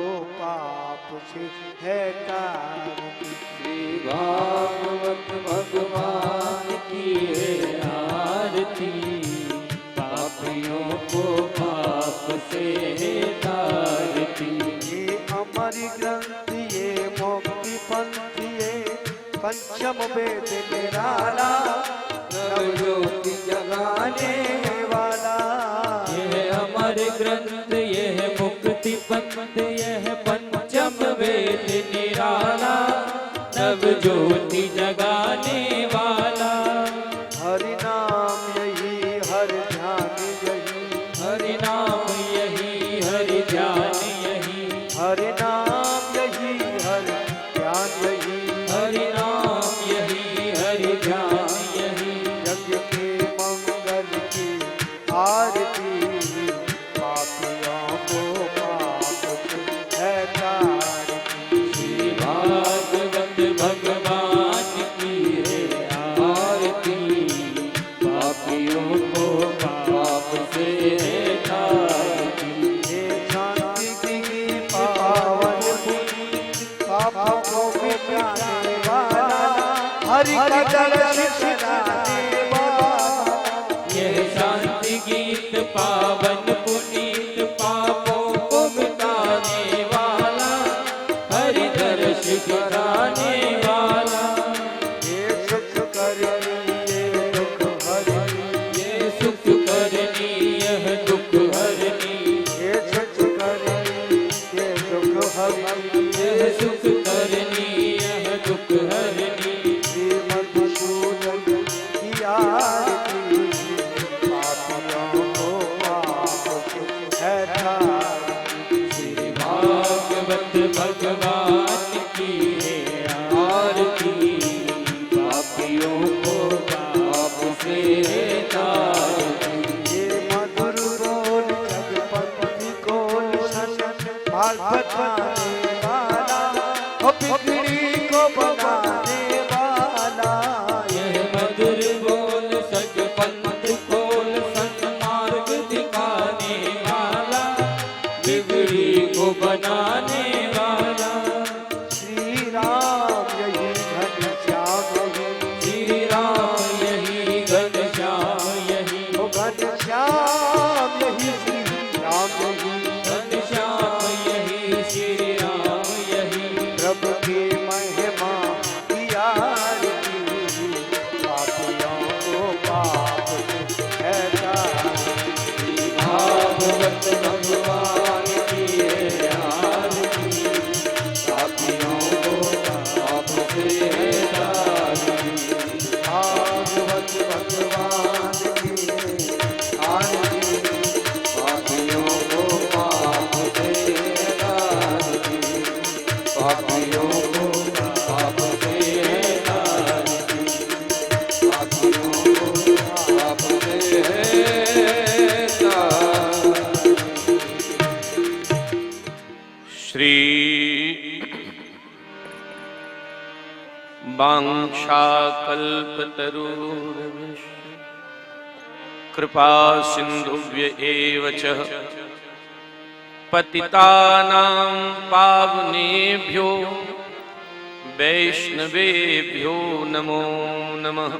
पाप से है तारती। श्री भागवत भगवान की है आरती, पापियों को पाप से है तारती। ये अमर ग्रंथ ये मुक्ति पंथ ये पंचम वेद निराला, नव ज्योति जगाने वाला। यह अमर ग्रंथ यह मुक्ति पंथ यह पंचम वेद निराला, नव ज्योति जगाने वाला। हरि नाम यही हर ध्यान यही, हरि नाम यही हरि ध्यान यही, हरि नाम यही हर ध्यान यही, हरि नाम यही हरि ध्यान यही। यज्ञ के मंगल की आरती, पापियों को पाप से है तारती। श्री भागवत भगवान की है आरती, पापियों को पाप से है तारती। हे शांति की पावन भूमि, पापों को मिटाने वाला, हरि का दर्शन कराने वाला। यह शांति गीत पावन पुनीत, पापों को मिटाने वाला, हरि दर्श कराने वाला। ये सुख करनी ये दुख हरनी, ये सुख करनी यह दुख हरनी, ये सुख करनी ये दुख हरनी। यह सुख करनी यह दुख हरनी। श्री मधुसूदन की आरती, पापियों को पाप से है तारती। श्री भागवत भगवान की है आरती, पापियों को पाप से है तारती। ये मधुर बोल जगपति कोल सन, भागवत गाने वाला, ओ बिगड़ी को बनाने वाला। यह मधुर बोल सच पंथ खोल, सन्मार्ग दिखाने वाला, बिगड़ी को बनाने वाला। श्री राम यही घनश्याम यही, श्री राम यही घनश्याम यही, ओ घनश्याम यही श्री राम यही। घनश्याम यही श्री राम यही। प्रभु की महिमा की आरती, पापियों को पाप से है तारती। भागवत भगवान की है आरती, पापियों को पाप से है तारती। भागवत भगवान की आरती, पापियों को पाप से है तारती, पापियों को पाप से है तारती, पापियों को पाप से है तारती। श्री वाञ्छाकल्पतरुर्भ्यश्च कृपा सिन्धुभ्य एव च पतितानां पावनेभ्यो वैष्णवेभ्यो नमो नमः।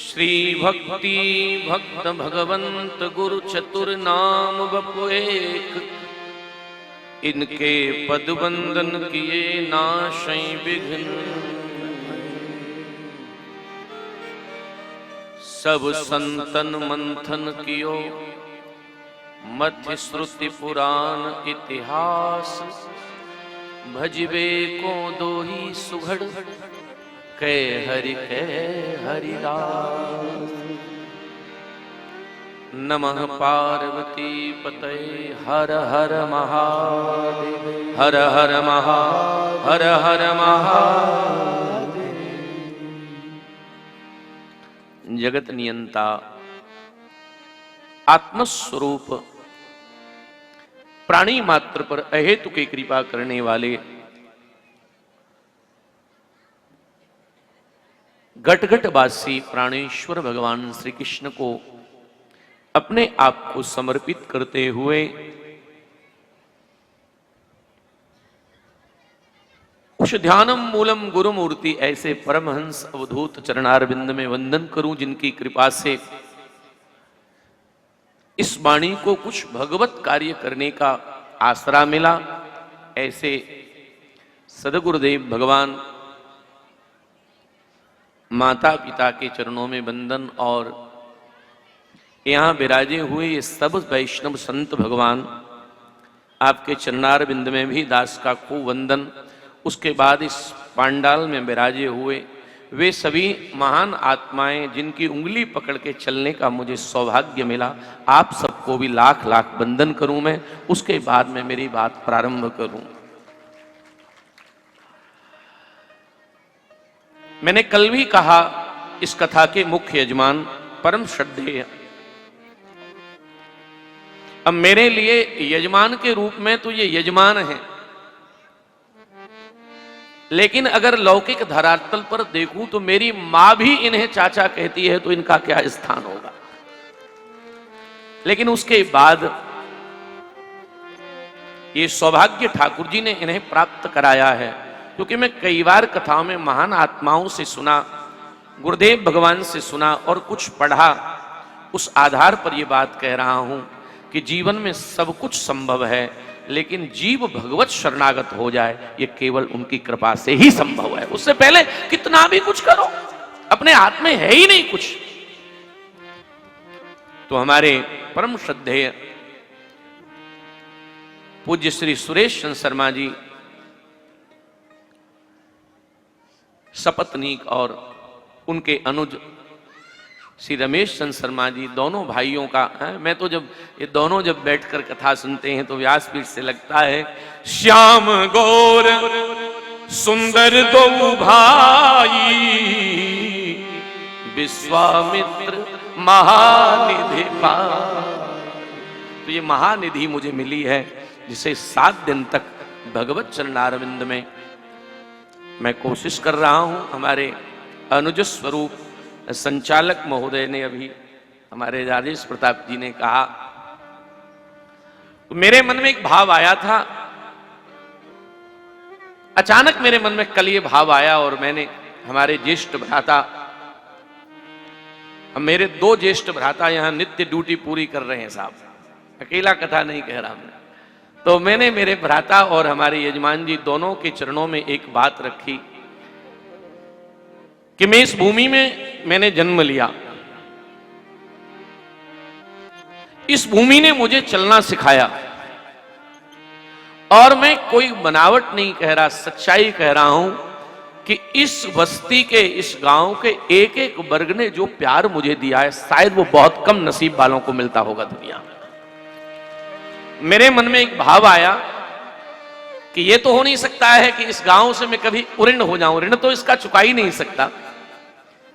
श्री भक्ति भक्त भगवंत गुरु चतुर्नाम बपु एक, इनके पद बंदन किए नाशै विघ्न। सब संतन मंथन कियो मध्य श्रुति पुराण इतिहास, भजबे को दोही सुघड़ कै हरिदास। नमः पार्वती पतये हर हर महादेव, हर हर हर हर महादेव। जगत नियंता आत्मस्वरूप प्राणी मात्र पर अहेतु की कृपा करने वाले घट घट वासी प्राणेश्वर भगवान श्री कृष्ण को अपने आप को समर्पित करते हुए उस ध्यानम मूलम गुरुमूर्ति ऐसे परमहंस अवधूत चरणारविंद में वंदन करूं जिनकी कृपा से इस वाणी को कुछ भगवत कार्य करने का आसरा मिला। ऐसे सदगुरुदेव भगवान माता पिता के चरणों में वंदन और यहाँ विराजे हुए ये सब वैष्णव संत भगवान आपके चरणारविंद में भी दास का खूब वंदन। उसके बाद इस पांडाल में विराजे हुए वे सभी महान आत्माएं जिनकी उंगली पकड़ के चलने का मुझे सौभाग्य मिला, आप सबको भी लाख लाख वंदन करूं मैं। उसके बाद मैं मेरी बात प्रारंभ करूं। मैंने कल भी कहा इस कथा के मुख्य यजमान परम श्रद्धेय, अब मेरे लिए यजमान के रूप में तो ये यजमान है, लेकिन अगर लौकिक धरातल पर देखूं तो मेरी मां भी इन्हें चाचा कहती है, तो इनका क्या स्थान होगा। लेकिन उसके बाद ये सौभाग्य ठाकुर जी ने इन्हें प्राप्त कराया है, क्योंकि मैं कई बार कथाओं में महान आत्माओं से सुना, गुरुदेव भगवान से सुना और कुछ पढ़ा, उस आधार पर यह बात कह रहा हूं कि जीवन में सब कुछ संभव है, लेकिन जीव भगवत शरणागत हो जाए ये केवल उनकी कृपा से ही संभव है। उससे पहले कितना भी कुछ करो अपने हाथ में है ही नहीं कुछ। तो हमारे परम श्रद्धेय पूज्य श्री सुरेश चंद्र शर्मा जी सपत्नीक और उनके अनुज श्री रमेश चंद्र शर्मा जी, दोनों भाइयों का है। मैं तो जब ये दोनों जब बैठकर कथा सुनते हैं तो व्यासपीठ से लगता है श्याम गौर सुंदर दो भाई, विश्वामित्र महानिधि पाई। तो ये महानिधि मुझे मिली है, जिसे 7 दिन तक भगवत चरणारविंद में मैं कोशिश कर रहा हूं। हमारे अनुज स्वरूप संचालक महोदय ने अभी हमारे राजेश प्रताप जी ने कहा, तो मेरे मन में एक भाव आया था, अचानक मेरे मन में कल ये भाव आया और मैंने हमारे ज्येष्ठ भ्राता, अब मेरे 2 ज्येष्ठ भ्राता यहां नित्य ड्यूटी पूरी कर रहे हैं साहब, अकेला कथा नहीं कह रहा मैं, तो मैंने मेरे भ्राता और हमारे यजमान जी दोनों के चरणों में एक बात रखी कि मैं इस भूमि में मैंने जन्म लिया, इस भूमि ने मुझे चलना सिखाया, और मैं कोई बनावट नहीं कह रहा, सच्चाई कह रहा हूं कि इस बस्ती के, इस गांव के एक एक वर्ग ने जो प्यार मुझे दिया है, शायद वो बहुत कम नसीब वालों को मिलता होगा दुनिया में। मेरे मन में एक भाव आया कि ये तो हो नहीं सकता है कि इस गांव से मैं कभी ऋण हो जाऊं, ऋण तो इसका चुका ही नहीं सकता।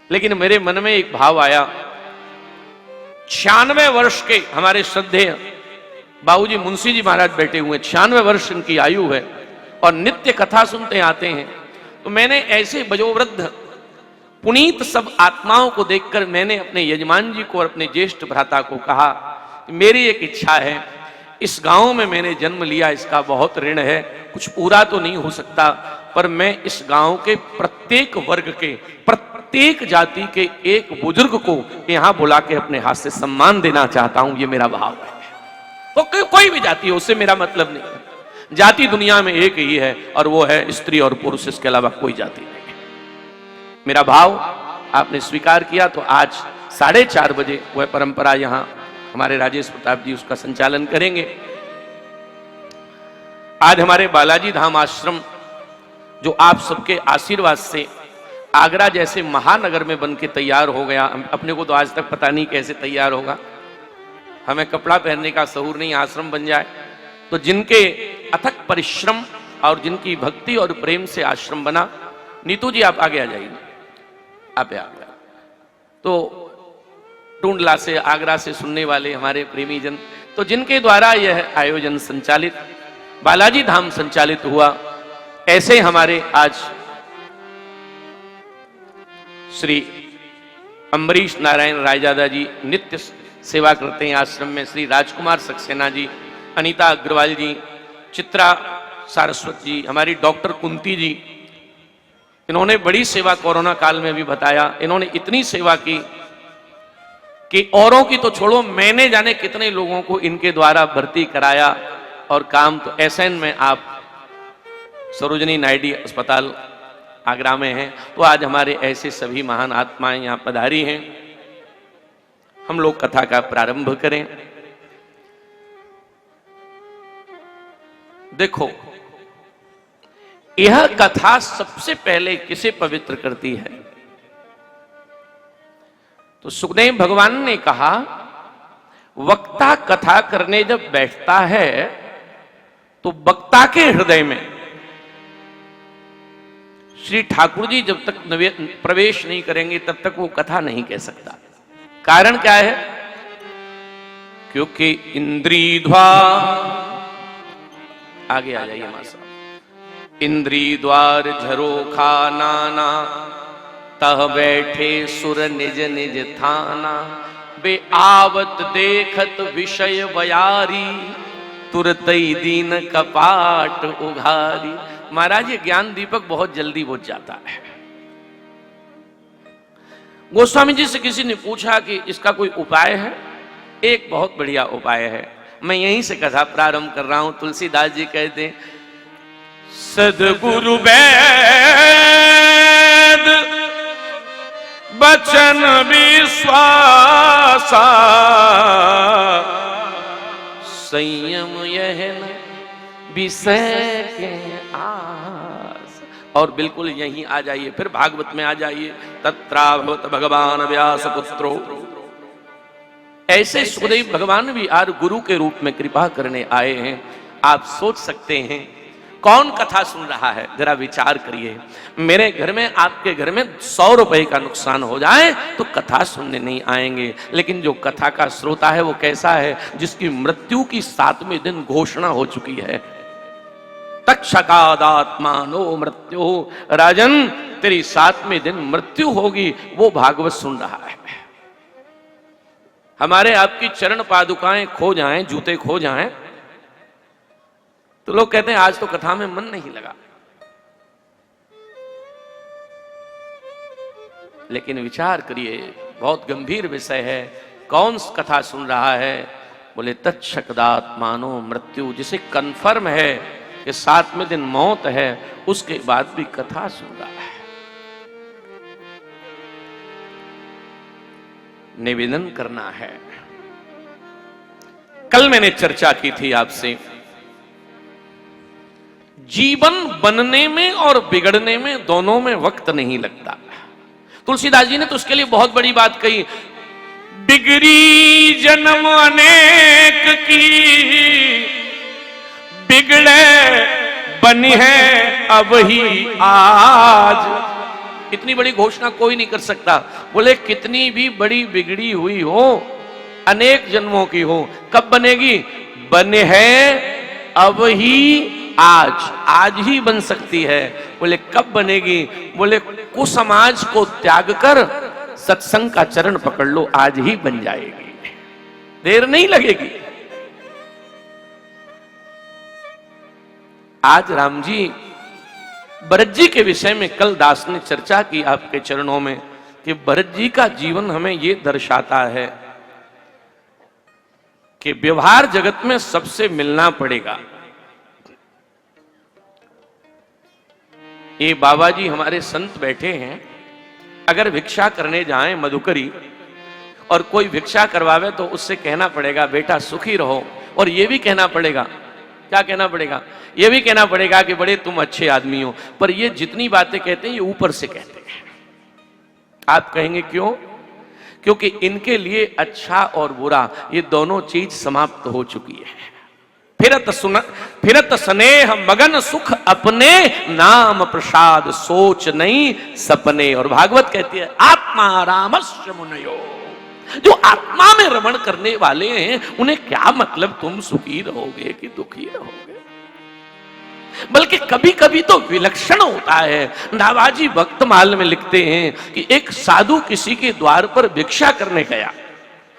लेकिन मेरे मन में एक भाव आया, 96 वर्ष के हमारे श्रद्धेय बाबूजी मुंशी जी महाराज बैठे हुए, 96 वर्ष इनकी आयु है और नित्य कथा सुनते आते हैं। तो मैंने ऐसे बजोवृद्ध पुनीत सब आत्माओं को देखकर मैंने अपने यजमान जी को और अपने ज्येष्ठ भ्राता को कहा, मेरी एक इच्छा है, इस गांव में मैंने जन्म लिया, इसका बहुत ऋण है, कुछ पूरा तो नहीं हो सकता, पर मैं इस गांव के प्रत्येक वर्ग के, प्रत्येक जाति के एक बुजुर्ग को यहां बुला के अपने हाथ से सम्मान देना चाहता हूं। ये मेरा भाव है। तो कोई भी जाति हो, उससे मेरा मतलब नहीं है। जाति दुनिया में एक ही है और वो है स्त्री और पुरुष, इसके अलावा कोई जाति नहीं है। मेरा भाव आपने स्वीकार किया, तो आज 4:30 बजे वह परंपरा यहां हमारे राजेश प्रताप जी उसका संचालन करेंगे। आज हमारे बालाजी धाम आश्रम, जो आप सबके आशीर्वाद से आगरा जैसे महानगर में बन के तैयार हो गया, अपने को तो आज तक पता नहीं कैसे तैयार होगा, हमें कपड़ा पहनने का सहूर नहीं, आश्रम बन जाए। तो जिनके अथक परिश्रम और जिनकी भक्ति और प्रेम से आश्रम बना, नीतू जी आप आगे आ जाइए, आप आ गया। तो टूंडला से, आगरा से सुनने वाले हमारे प्रेमी जन, तो जिनके द्वारा यह आयोजन संचालित, बालाजी धाम संचालित हुआ, ऐसे हमारे आज श्री अम्बरीश नारायण रायजादा जी नित्य सेवा करते हैं आश्रम में, श्री राजकुमार सक्सेना जी, अनीता अग्रवाल जी, चित्रा सारस्वत जी, हमारी डॉक्टर कुंती जी, इन्होंने बड़ी सेवा कोरोना काल में भी बताया। इन्होंने इतनी सेवा की कि औरों की तो छोड़ो, मैंने जाने कितने लोगों को इनके द्वारा भर्ती कराया। और काम तो एसएन में, आप सरोजनी नायडू अस्पताल आगरा में हैं, तो आज हमारे ऐसे सभी महान आत्माएं यहां पधारी हैं। हम लोग कथा का प्रारंभ करें। देखो, यह कथा सबसे पहले किसे पवित्र करती है? तो सुखदेव भगवान ने कहा, वक्ता कथा करने जब बैठता है तो वक्ता के हृदय में श्री ठाकुर जी जब तक प्रवेश नहीं करेंगे तब तक वो कथा नहीं कह सकता। कारण क्या है? क्योंकि इंद्री द्वार, आगे आ जाइए मां साहब, इंद्री द्वार झरोखा नाना, तह बैठे सुर निज निज थाना, बे आवत देखत विषय बयारी, तुरतई दीन कपाट उघारी। महाराज, ये ज्ञान दीपक बहुत जल्दी बुझ जाता है। गोस्वामी जी से किसी ने पूछा कि इसका कोई उपाय है? एक बहुत बढ़िया उपाय है, मैं यहीं से कथा प्रारंभ कर रहा हूं। तुलसीदास जी कहते हैं, सदगुरु वैद बचन विश्वासा, संयम यह न विषय के आस। और बिल्कुल यहीं आ जाइए, फिर भागवत में आ जाइए, तत्राभवत भगवान व्यास पुत्रो। ऐसे सुखदेव भगवान भी आज गुरु के रूप में कृपा करने आए हैं। आप सोच सकते हैं कौन कथा सुन रहा है? जरा विचार करिए। मेरे घर में, आपके घर में 100 रुपए का नुकसान हो जाए तो कथा सुनने नहीं आएंगे, लेकिन जो कथा का श्रोता है वो कैसा है? जिसकी मृत्यु की 7वें दिन घोषणा हो चुकी है। तक्षकादात्मानो मृत्यु, राजन तेरी 7वें दिन मृत्यु होगी, वो भागवत सुन रहा है। हमारे आपकी चरण पादुकाएं खो जाएं, जूते खो जाएं, तो लोग कहते हैं आज तो कथा में मन नहीं लगा। लेकिन विचार करिए, बहुत गंभीर विषय है। कौन कथा सुन रहा है? बोले तत्शकदात्मानो मृत्यु, जिसे कंफर्म है कि 7वें दिन मौत है, उसके बाद भी कथा सुन रहा है। निवेदन करना है। कल मैंने चर्चा की थी आपसे, जीवन बनने में और बिगड़ने में दोनों में वक्त नहीं लगता। तुलसीदास जी ने तो उसके लिए बहुत बड़ी बात कही, बिगड़ी जन्म अनेक की, बिगड़े बनी है अब ही आज। इतनी बड़ी घोषणा कोई नहीं कर सकता। बोले कितनी भी बड़ी बिगड़ी हुई हो, अनेक जन्मों की हो, कब बनेगी? बने है अब ही आज, आज ही बन सकती है। बोले कब बनेगी? बोले कुसमाज को त्याग कर सत्संग का चरण पकड़ लो, आज ही बन जाएगी, देर नहीं लगेगी। आज राम जी, भरत जी के विषय में कल दास ने चर्चा की आपके चरणों में कि भरत जी का जीवन हमें यह दर्शाता है कि व्यवहार जगत में सबसे मिलना पड़ेगा। ये बाबा जी हमारे संत बैठे हैं, अगर भिक्षा करने जाएं मधुकरी और कोई भिक्षा करवावे तो उससे कहना पड़ेगा बेटा सुखी रहो, और ये भी कहना पड़ेगा, क्या कहना पड़ेगा? ये भी कहना पड़ेगा कि बड़े तुम अच्छे आदमी हो। पर ये जितनी बातें कहते हैं ये ऊपर से कहते हैं। आप कहेंगे क्यों? क्योंकि इनके लिए अच्छा और बुरा ये दोनों चीज समाप्त हो चुकी है। फिरत स्नेह मगन सुख अपने, नाम प्रसाद सोच नहीं सपने। और भागवत कहती है आत्मा रामस्य मुनयो, जो आत्मा में रमण करने वाले हैं उन्हें क्या मतलब तुम सुखी रहोगे कि दुखी रहोगे। बल्कि कभी कभी तो विलक्षण होता है। नाभाजी भक्तमाल में लिखते हैं कि एक साधु किसी के द्वार पर भिक्षा करने गया,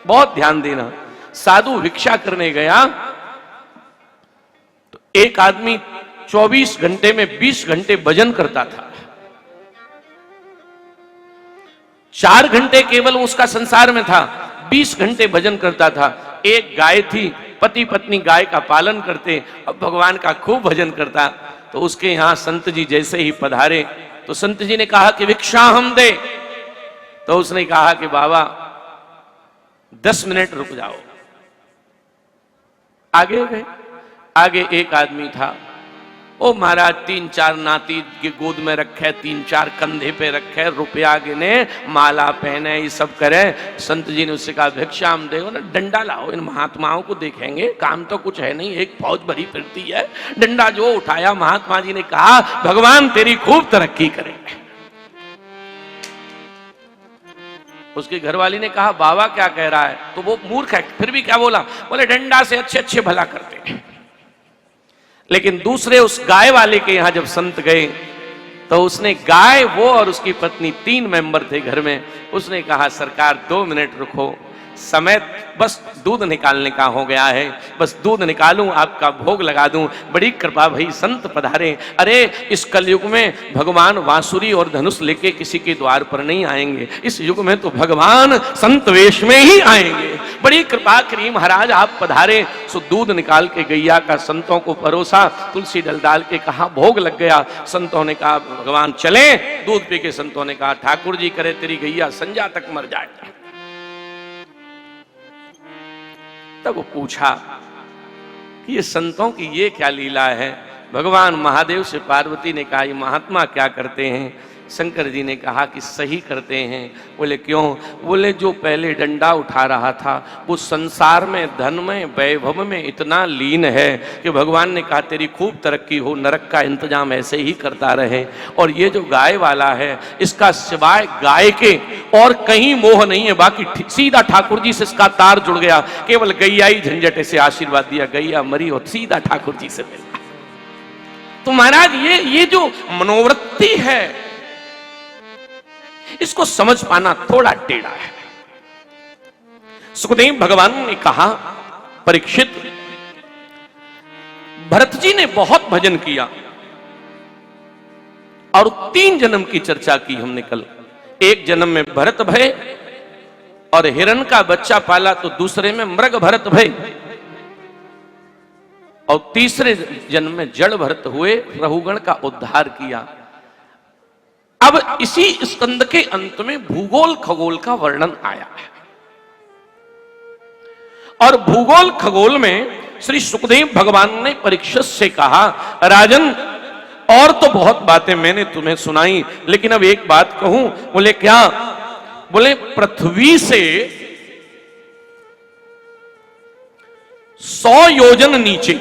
बहुत ध्यान देना। साधु भिक्षा करने गया तो एक आदमी 24 घंटे में 20 घंटे भजन करता था। 4 घंटे केवल उसका संसार में था, 20 घंटे भजन करता था। एक गाय थी, पति पत्नी गाय का पालन करते, अब भगवान का खूब भजन करता। तो उसके यहां संत जी जैसे ही पधारे तो संत जी ने कहा कि भिक्षा हम दे। तो उसने कहा कि बाबा 10 मिनट रुक जाओ। आगे गए, आगे एक आदमी था, ओ महाराज 3-4 नाती के गोद में रखे, 3-4 कंधे पे रखे, रुपया गिने, माला पहने, ये सब करे। संत जी ने उससे कहा भिक्षा हम देगा ना, डंडा लाओ, इन महात्माओं को देखेंगे, काम तो कुछ है नहीं, एक फौज भरी फिरती है। डंडा जो उठाया, महात्मा जी ने कहा भगवान तेरी खूब तरक्की करेंगे। उसकी घरवाली ने कहा बाबा क्या कह रहा है? तो वो मूर्ख है, फिर भी क्या बोला? बोले डंडा से अच्छे अच्छे भला करते हैं। लेकिन दूसरे उस गाय वाले के यहां जब संत गए तो उसने, गाय वो और उसकी पत्नी 3 मेंबर थे घर में, उसने कहा सरकार 2 मिनट रुको, समय बस दूध निकालने का हो गया है, बस दूध निकालूं, आपका भोग लगा दूं, बड़ी कृपा भई संत पधारे। अरे इस कलयुग में भगवान बांसुरी और धनुष लेके किसी के द्वार पर नहीं आएंगे, इस युग में तो भगवान संत वेश में ही आएंगे, बड़ी कृपा करी महाराज आप पधारे। सो दूध निकाल के गैया का संतों को परोसा, तुलसी डल डाल के कहा भोग लग गया। संतों ने कहा भगवान चले, दूध पी के संतों ने कहा ठाकुर जी करे तेरी गैया संजा तक मर जाएगा। तब वो पूछा कि ये संतों की ये क्या लीला है? भगवान महादेव से पार्वती ने कहा ये महात्मा क्या करते हैं? शंकर जी ने कहा कि सही करते हैं। बोले क्यों? बोले जो पहले डंडा उठा रहा था वो संसार में, धन में, वैभव में इतना लीन है कि भगवान ने कहा तेरी खूब तरक्की हो, नरक का इंतजाम ऐसे ही करता रहे। और ये जो गाय वाला है इसका सिवाय गाय के और कहीं मोह नहीं है, बाकी सीधा ठाकुर जी से इसका तार जुड़ गया, केवल गैया ही झंझट से आशीर्वाद दिया, गैया मरी और सीधा ठाकुर जी से मिला। तो महाराज ये जो मनोवृत्ति है इसको समझ पाना थोड़ा टेढ़ा है। सुखदेव भगवान ने कहा परीक्षित, भरत जी ने बहुत भजन किया और 3 जन्म की चर्चा की हमने कल। एक जन्म में भरत भय और हिरण का बच्चा पाला, तो दूसरे में मृग भरत भय और तीसरे जन्म में जड़ भरत हुए, रहुगण का उद्धार किया। अब इसी स्कंद के अंत में भूगोल खगोल का वर्णन आया है और भूगोल खगोल में श्री सुखदेव भगवान ने परीक्षित से कहा राजन और तो बहुत बातें मैंने तुम्हें सुनाई, लेकिन अब एक बात कहूं। बोले क्या? बोले पृथ्वी से 100 योजन नीचे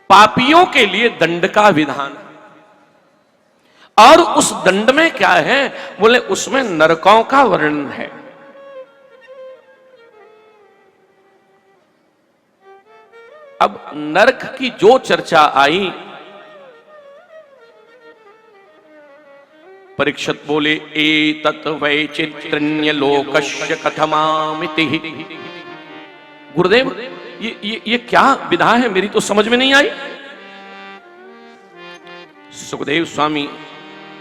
पापियों के लिए दंड का विधान, और उस दंड में क्या है? बोले उसमें नरकों का वर्णन है। अब नरक की जो चर्चा आई, परीक्षित बोले एतत् वैचित्र्य लोकस्य कथमामिति। गुरुदेव ये क्या विधा है, मेरी तो समझ में नहीं आई। सुखदेव स्वामी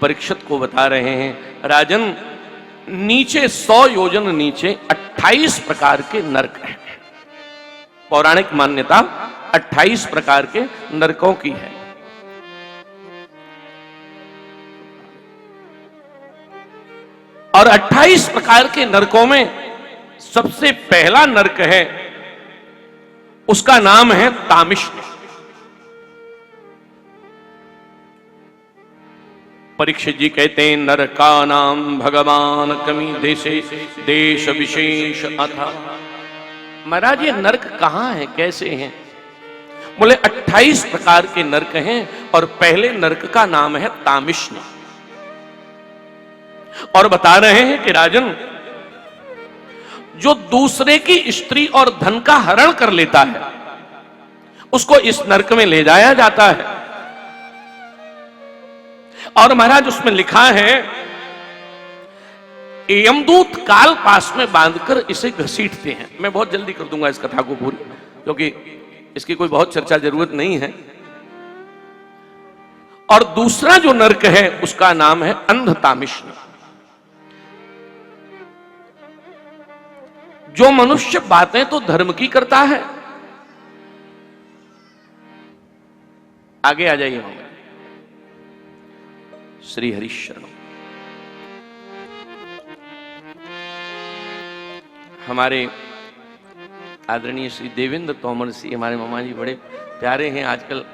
परीक्षित को बता रहे हैं राजन, नीचे 100 योजन नीचे 28 प्रकार के नरक हैं। पौराणिक मान्यता 28 प्रकार के नरकों की है। और 28 प्रकार के नरकों में सबसे पहला नरक है, उसका नाम है तामिष्ण। परीक्षित जी कहते हैं नरका नाम भगवान कमी देशे देश विशेष अथा। महाराज ये नरक कहां है, कैसे हैं? बोले 28 प्रकार के नरक हैं और पहले नरक का नाम है तामिष्ण। और बता रहे हैं कि राजन, जो दूसरे की स्त्री और धन का हरण कर लेता है उसको इस नरक में ले जाया जाता है। और महाराज उसमें लिखा है यमदूत काल पास में बांधकर इसे घसीटते हैं। मैं बहुत जल्दी कर दूंगा इस कथा को पूरी, क्योंकि इसकी कोई बहुत चर्चा जरूरत नहीं है। और दूसरा जो नरक है उसका नाम है अंधतामिश्न। जो मनुष्य बातें तो धर्म की करता है, आगे आ जाइए हम श्री हरिशरण। हमारे आदरणीय श्री देवेंद्र तोमर जी, हमारे मामा जी बड़े प्यारे हैं। आजकल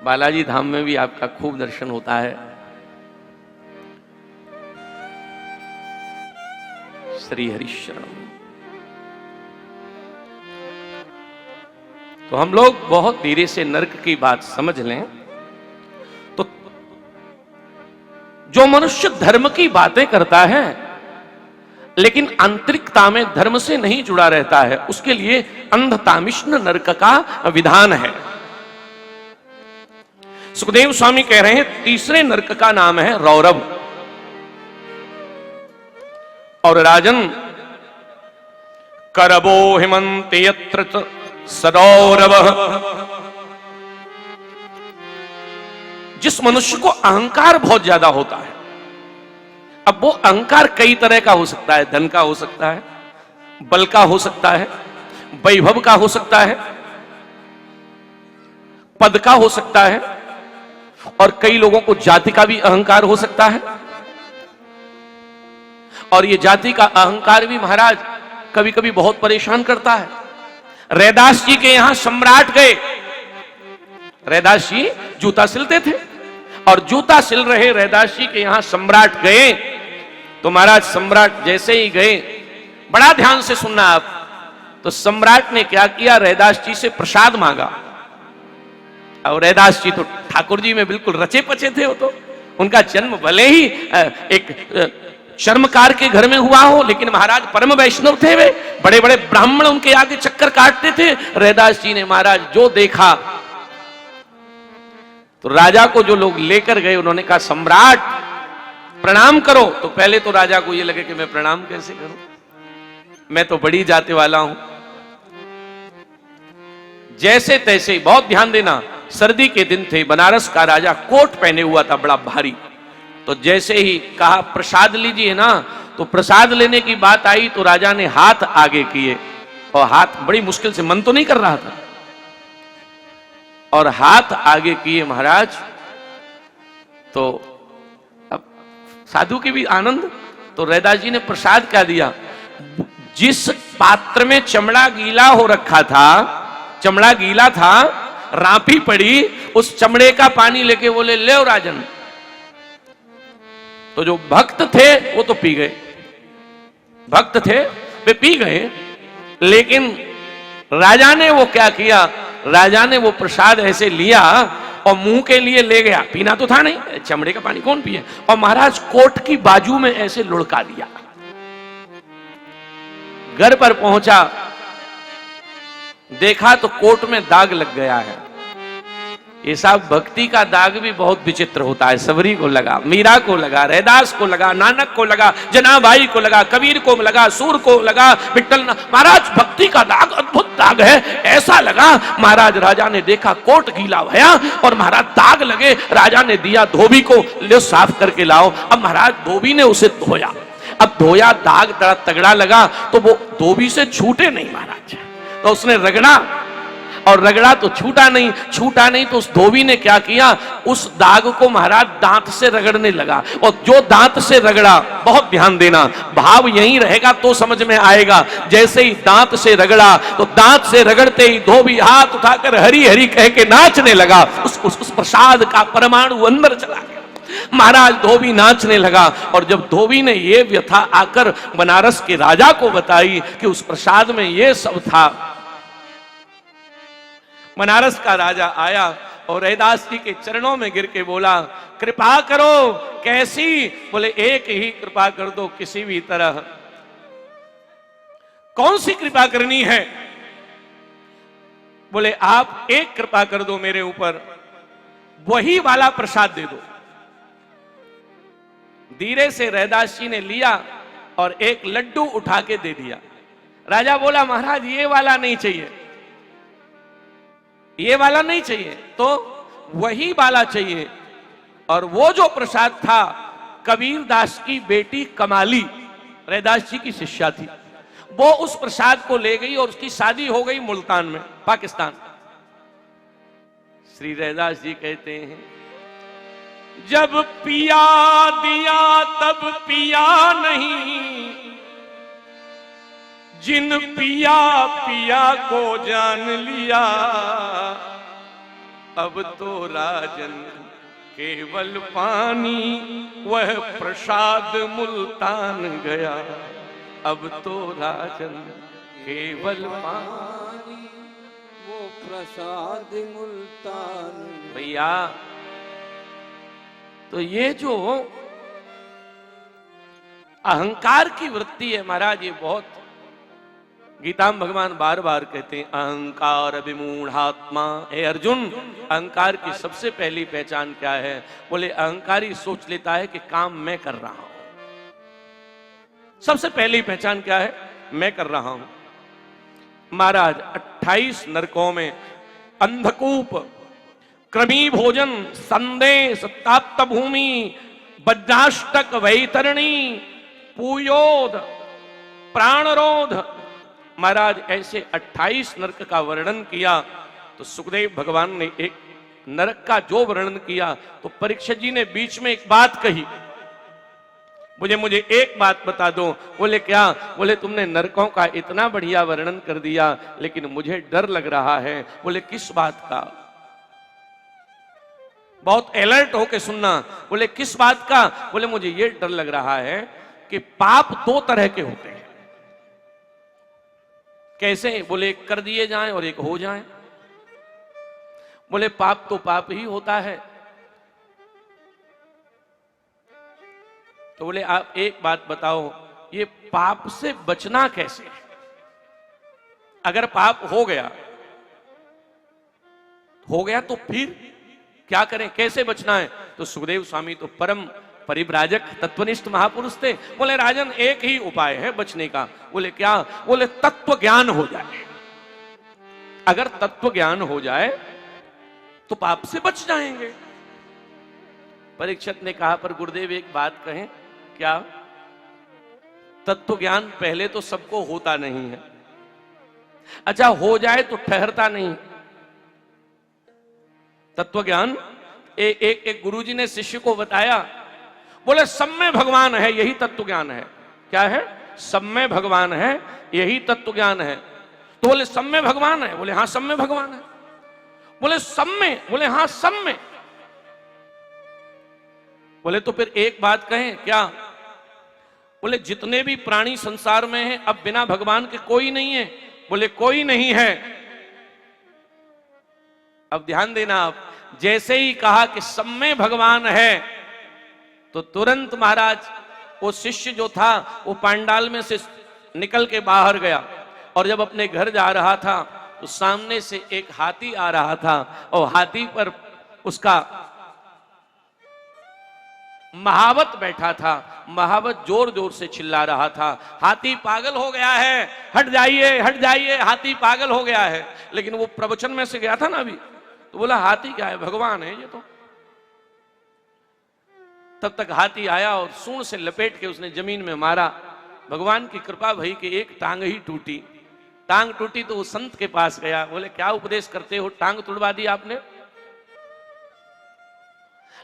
बालाजी धाम में भी आपका खूब दर्शन होता है। श्री हरिशरण। तो हम लोग बहुत धीरे से नरक की बात समझ लें तो जो मनुष्य धर्म की बातें करता है लेकिन आंतरिकता में धर्म से नहीं जुड़ा रहता है, उसके लिए अंधतामिश्न नरक का विधान है। सुखदेव स्वामी कह रहे हैं तीसरे नरक का नाम है रौरव। और राजन, करबो हिमंत यत्र सदौरव। जिस मनुष्य को अहंकार बहुत ज्यादा होता है, अब वो अहंकार कई तरह का हो सकता है, धन का हो सकता है, बल का हो सकता है, वैभव का हो सकता है, पद का हो सकता है, और कई लोगों को जाति का भी अहंकार हो सकता है। और ये जाति का अहंकार भी महाराज कभी कभी बहुत परेशान करता है। रैदास जी के यहां सम्राट गए। रैदास जी जूता सिलते थे और जूता सिल रहे रैदास जी के यहां सम्राट गए। तो महाराज सम्राट जैसे ही गए, बड़ा ध्यान से सुनना आप, तो सम्राट ने क्या किया, रैदास जी से प्रसाद मांगा। और रैदास जी तो ठाकुर जी में बिल्कुल रचे पचे थे। वो तो उनका जन्म भले ही एक चर्मकार के घर में हुआ हो, लेकिन महाराज परम वैष्णव थे। वे बड़े बड़े ब्राह्मण उनके आगे चक्कर काटते थे। रैदास जी ने महाराज जो देखा, तो राजा को जो लोग लेकर गए उन्होंने कहा सम्राट प्रणाम करो। तो पहले तो राजा को ये लगे कि मैं प्रणाम कैसे करूं, मैं तो बड़ी जाति वाला हूं। जैसे तैसे, बहुत ध्यान देना, सर्दी के दिन थे, बनारस का राजा कोट पहने हुआ था बड़ा भारी। तो जैसे ही कहा प्रसाद लीजिए ना, तो प्रसाद लेने की बात आई तो राजा ने हाथ आगे किए, और हाथ बड़ी मुश्किल से, मन तो नहीं कर रहा था, और हाथ आगे किए महाराज। तो अब साधु की भी आनंद। तो रैदास जी ने प्रसाद क्या दिया, जिस पात्र में चमड़ा गीला हो रखा था, चमड़ा गीला था, रापी पड़ी, उस चमड़े का पानी लेके बोले ले राजन। तो जो भक्त थे वो तो पी गए, भक्त थे वे पी गए। लेकिन राजा ने वो क्या किया, राजा ने वो प्रसाद ऐसे लिया और मुंह के लिए ले गया। पीना तो था नहीं, चमड़े का पानी कौन पिए, और महाराज कोट की बाजू में ऐसे लुढ़का दिया। घर पर पहुंचा, देखा तो कोट में दाग लग गया है। ये सब भक्ति का दाग भी बहुत विचित्र होता है। सबरी को लगा, मीरा को लगा, रैदास को लगा, नानक को लगा, जनाबाई को लगा, कबीर को लगा, सूर को लगा, विट्ठल। महाराज भक्ति का दाग अद्भुत दाग है। ऐसा लगा महाराज, राजा ने देखा कोट गीला भया और महाराज दाग लगे। राजा ने दिया धोबी को, ले साफ करके लाओ। अब महाराज धोबी ने उसे धोया। अब धोया, दाग बड़ा तगड़ा लगा, तो वो धोबी से छूटे नहीं महाराज। तो उसने रगड़ा और रगड़ा तो छूटा नहीं। तो उस धोबी ने क्या किया, उस दाग को महाराज दांत से रगड़ने लगा। और जो दांत से रगड़ा, बहुत ध्यान देना, भाव यहीं रहेगा तो समझ में आएगा। जैसे ही दांत से रगड़ा, तो दांत से रगड़ते ही धोबी हाथ उठाकर हरी हरी कह के नाचने लगा। उस प्रसाद का परमाणु अंदर चला गया। महाराज धोबी नाचने लगा। और जब धोबी ने ये व्यथा आकर बनारस के राजा को बताई कि उस प्रसाद में ये सब था, बनारस का राजा आया और रैदास जी के चरणों में गिर के बोला कृपा करो। कैसी? बोले एक ही कृपा कर दो, किसी भी तरह। कौन सी कृपा करनी है? बोले आप एक कृपा कर दो मेरे ऊपर, वही वाला प्रसाद दे दो। धीरे से रैदास जी ने लिया और एक लड्डू उठा के दे दिया। राजा बोला महाराज ये वाला नहीं चाहिए, ये वाला नहीं चाहिए, तो वही वाला चाहिए। और वो जो प्रसाद था कबीर दास की बेटी कमाली, रैदास जी की शिष्या थी, वो उस प्रसाद को ले गई और उसकी शादी हो गई मुल्तान में, पाकिस्तान। श्री रैदास जी कहते हैं जब पिया दिया तब पिया नहीं, जिन पिया पिया को जान लिया, अब तो राजन केवल पानी वह प्रसाद मुल्तान गया, अब तो राजन केवल पानी वो प्रसाद मुल्तान। भैया तो ये जो अहंकार की वृत्ति है महाराज, ये बहुत, गीता में भगवान बार बार कहते हैं अहंकार विमूढ़ात्मा। हे अर्जुन, अहंकार की सबसे पहली पहचान क्या है? बोले अहंकारी सोच लेता है कि काम मैं कर रहा हूं। सबसे पहली पहचान क्या है? मैं कर रहा हूं। महाराज 28 नरकों में अंधकूप, क्रमी भोजन, संदेश, ताप्त भूमि, बज्राष्टक, वैतरणी, पूयोध, प्राणरोध, महाराज ऐसे 28 नरक का वर्णन किया। तो सुखदेव भगवान ने एक नरक का जो वर्णन किया, तो परीक्षित जी ने बीच में एक बात कही, मुझे एक बात बता दो। बोले क्या? बोले तुमने नरकों का इतना बढ़िया वर्णन कर दिया, लेकिन मुझे डर लग रहा है। बोले किस बात का? बहुत अलर्ट होके सुनना। बोले किस बात का? बोले मुझे ये डर लग रहा है कि पाप दो तरह के होते हैं। कैसे? बोले एक कर दिए जाएं और एक हो जाएं। बोले पाप तो पाप ही होता है। तो बोले आप एक बात बताओ, ये पाप से बचना कैसे? अगर पाप हो गया तो फिर क्या करें, कैसे बचना है? तो सुखदेव स्वामी तो परम परिव्राजक तत्वनिष्ठ महापुरुष थे। बोले राजन एक ही उपाय है बचने का। बोले क्या? बोले तत्व ज्ञान हो जाए। अगर तत्व ज्ञान हो जाए तो पाप से बच जाएंगे। परीक्षित ने कहा पर गुरुदेव एक बात कहें। क्या? तत्व ज्ञान पहले तो सबको होता नहीं है। अच्छा हो जाए तो ठहरता नहीं। तत्व ज्ञान एक गुरुजी ने शिष्य को बताया, बोले सब में भगवान है, यही तत्व ज्ञान है। क्या है? सब में भगवान है, यही तत्व ज्ञान है। तो बोले सब में भगवान है? बोले हाँ सब में भगवान है। बोले सब में? बोले हाँ सब में। बोले तो फिर एक बात कहें। क्या? बोले जितने भी प्राणी संसार में हैं अब बिना भगवान के कोई नहीं है। बोले कोई नहीं है। अब ध्यान देना आप, जैसे ही कहा कि सब में भगवान है तो तुरंत महाराज वो शिष्य जो था वो पांडाल में से निकल के बाहर गया, और जब अपने घर जा रहा था तो सामने से एक हाथी आ रहा था, और हाथी पर उसका महावत बैठा था। महावत जोर जोर से चिल्ला रहा था, हाथी पागल हो गया है, हट जाइए हट जाइए, हाथी पागल हो गया है। लेकिन वो प्रवचन में से गया था ना अभी, तो बोला हाथी क्या है, भगवान है ये तो। तब तक हाथी आया और सूंड से लपेट के उसने जमीन में मारा। भगवान की कृपा भई कि एक टांग ही टूटी। टांग टूटी तो वो संत के पास गया। बोले क्या उपदेश करते हो, टांग तुड़वा दी आपने?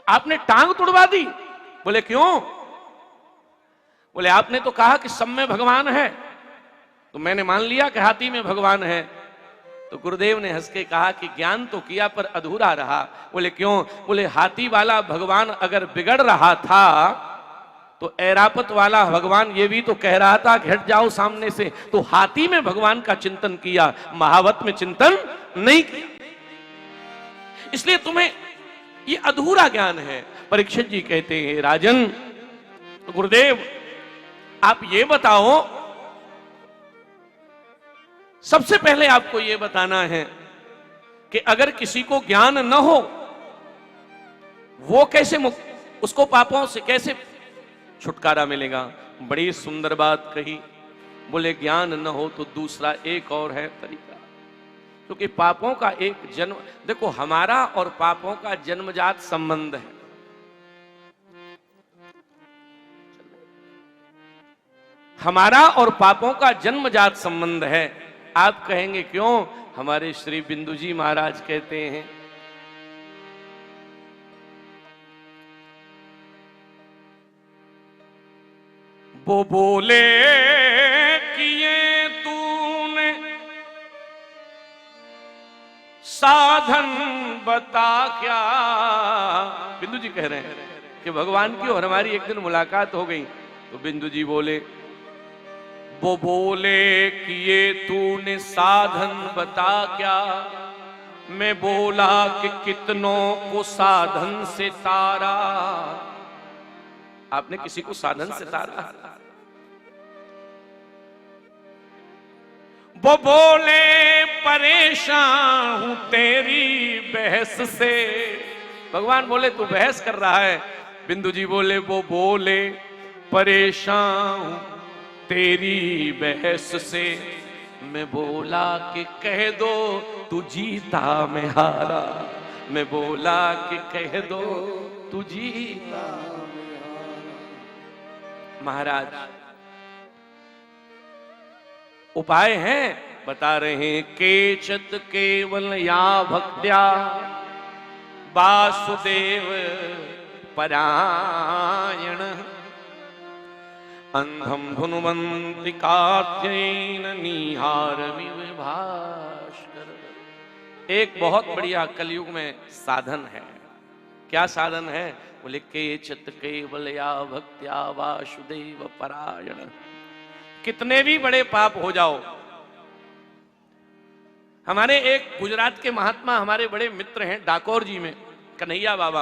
आपने टांग तुड़वा दी? बोले क्यों? बोले आपने तो कहा कि सब में भगवान है, तो मैंने मान लिया कि हाथी में भगवान है। तो गुरुदेव ने हंस के कहा कि ज्ञान तो किया पर अधूरा रहा। बोले क्यों? बोले हाथी वाला भगवान अगर बिगड़ रहा था तो ऐरापत वाला भगवान ये भी तो कह रहा था कि हट जाओ सामने से। तो हाथी में भगवान का चिंतन किया, महावत में चिंतन नहीं किया। इसलिए तुम्हें ये अधूरा ज्ञान है। परीक्षित जी कहते हैं राजन, गुरुदेव आप ये बताओ, सबसे पहले आपको यह बताना है कि अगर किसी को ज्ञान न हो वो कैसे मुक्त, उसको पापों से कैसे छुटकारा मिलेगा? बड़ी सुंदर बात कही। बोले ज्ञान न हो तो दूसरा एक और है तरीका, क्योंकि पापों का एक जन्म, देखो हमारा और पापों का जन्मजात संबंध है। हमारा और पापों का जन्मजात संबंध है। आप कहेंगे क्यों? हमारे श्री बिंदु जी महाराज कहते हैं, वो बोले किए तूने साधन बता क्या। बिंदु जी कह रहे हैं कि भगवान की और हमारी एक दिन मुलाकात हो गई, तो बिंदु जी बोले, वो बोले किए तूने साधन बता क्या। मैं बोला कि कितनों को साधन से तारा। आपने किसी को साधन से तारा? वो बोले परेशान हूं तेरी बहस से। भगवान बोले तू बहस कर रहा है। बिंदु जी बोले, वो बोले परेशान हूं तेरी बहस से। मैं बोला कि कह दो तू जीता मैं हारा। मैं बोला कि कह दो तू जीता। महाराज उपाय हैं, बता रहे हैं। केचत केवल या भक्त्या वासुदेव परायण। अंधम धुनुवंति कात्येन निहारमिव भास्कर। एक बहुत बढ़िया कलयुग में साधन है। क्या साधन है? बोले केचत केवल या भक्त्या वासुदेव परायण। कितने भी बड़े पाप हो जाओ। हमारे एक गुजरात के महात्मा, हमारे बड़े मित्र हैं डाकोर जी में, कन्हैया बाबा।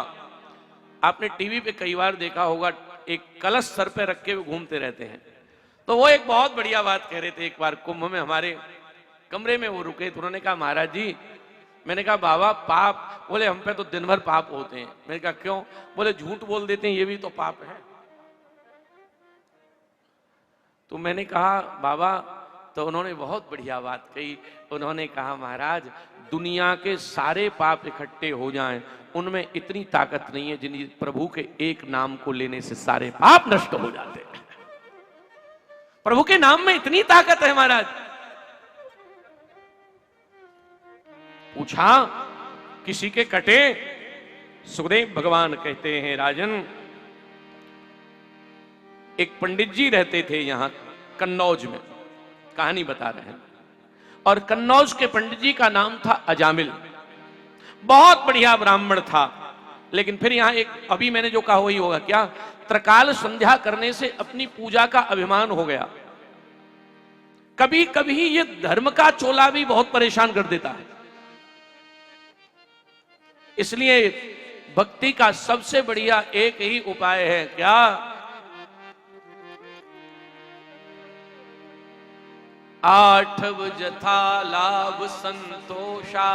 आपने टीवी पे कई बार देखा होगा, एक कलश सर पे रख के घूमते रहते हैं। तो वो एक बहुत बढ़िया बात कह रहे थे। एक बार कुंभ में हमारे कमरे में वो रुके, तो उन्होंने कहा महाराज जी, मैंने कहा बाबा पाप, बोले हम पे तो दिन भर पाप होते हैं। मैंने कहा क्यों? बोले झूठ बोल देते हैं, ये भी तो पाप है। तो मैंने कहा बाबा, तो उन्होंने बहुत बढ़िया बात कही। उन्होंने कहा महाराज, दुनिया के सारे पाप इकट्ठे हो जाएं, उनमें इतनी ताकत नहीं है जिन प्रभु के एक नाम को लेने से सारे पाप नष्ट हो जाते हैं। प्रभु के नाम में इतनी ताकत है महाराज। पूछा किसी के कटे? सुखदेव भगवान कहते हैं, राजन एक पंडित जी रहते थे यहां कन्नौज में, कहानी बता रहे हैं। और कन्नौज के पंडित जी का नाम था अजामिल। बहुत बढ़िया ब्राह्मण था। लेकिन फिर यहां एक, अभी मैंने जो कहा वही होगा क्या, त्रिकाल संध्या करने से अपनी पूजा का अभिमान हो गया। कभी कभी ये धर्म का चोला भी बहुत परेशान कर देता है। इसलिए भक्ति का सबसे बढ़िया एक ही उपाय है, क्या? आठव जथा लाभ संतोषा,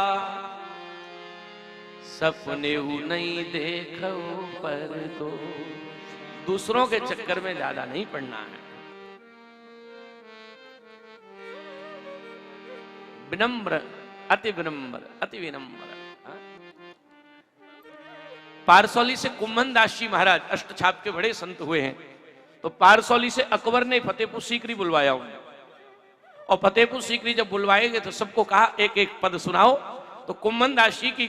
सपने नहीं देखो पर तो। दूसरों के चक्कर में ज्यादा नहीं पड़ना है। विनम्र, अति विनम्र, अति विनम्र। पारसौली से कुम्भन दास जी महाराज अष्टछाप के बड़े संत हुए हैं। तो पारसौली से अकबर ने फतेहपुर सीकरी बुलवाया उन्हें। और फतेहपुर सीकरी जब बुलवाए गए तो सबको कहा एक एक पद सुनाओ। तो कुम्भन दास जी की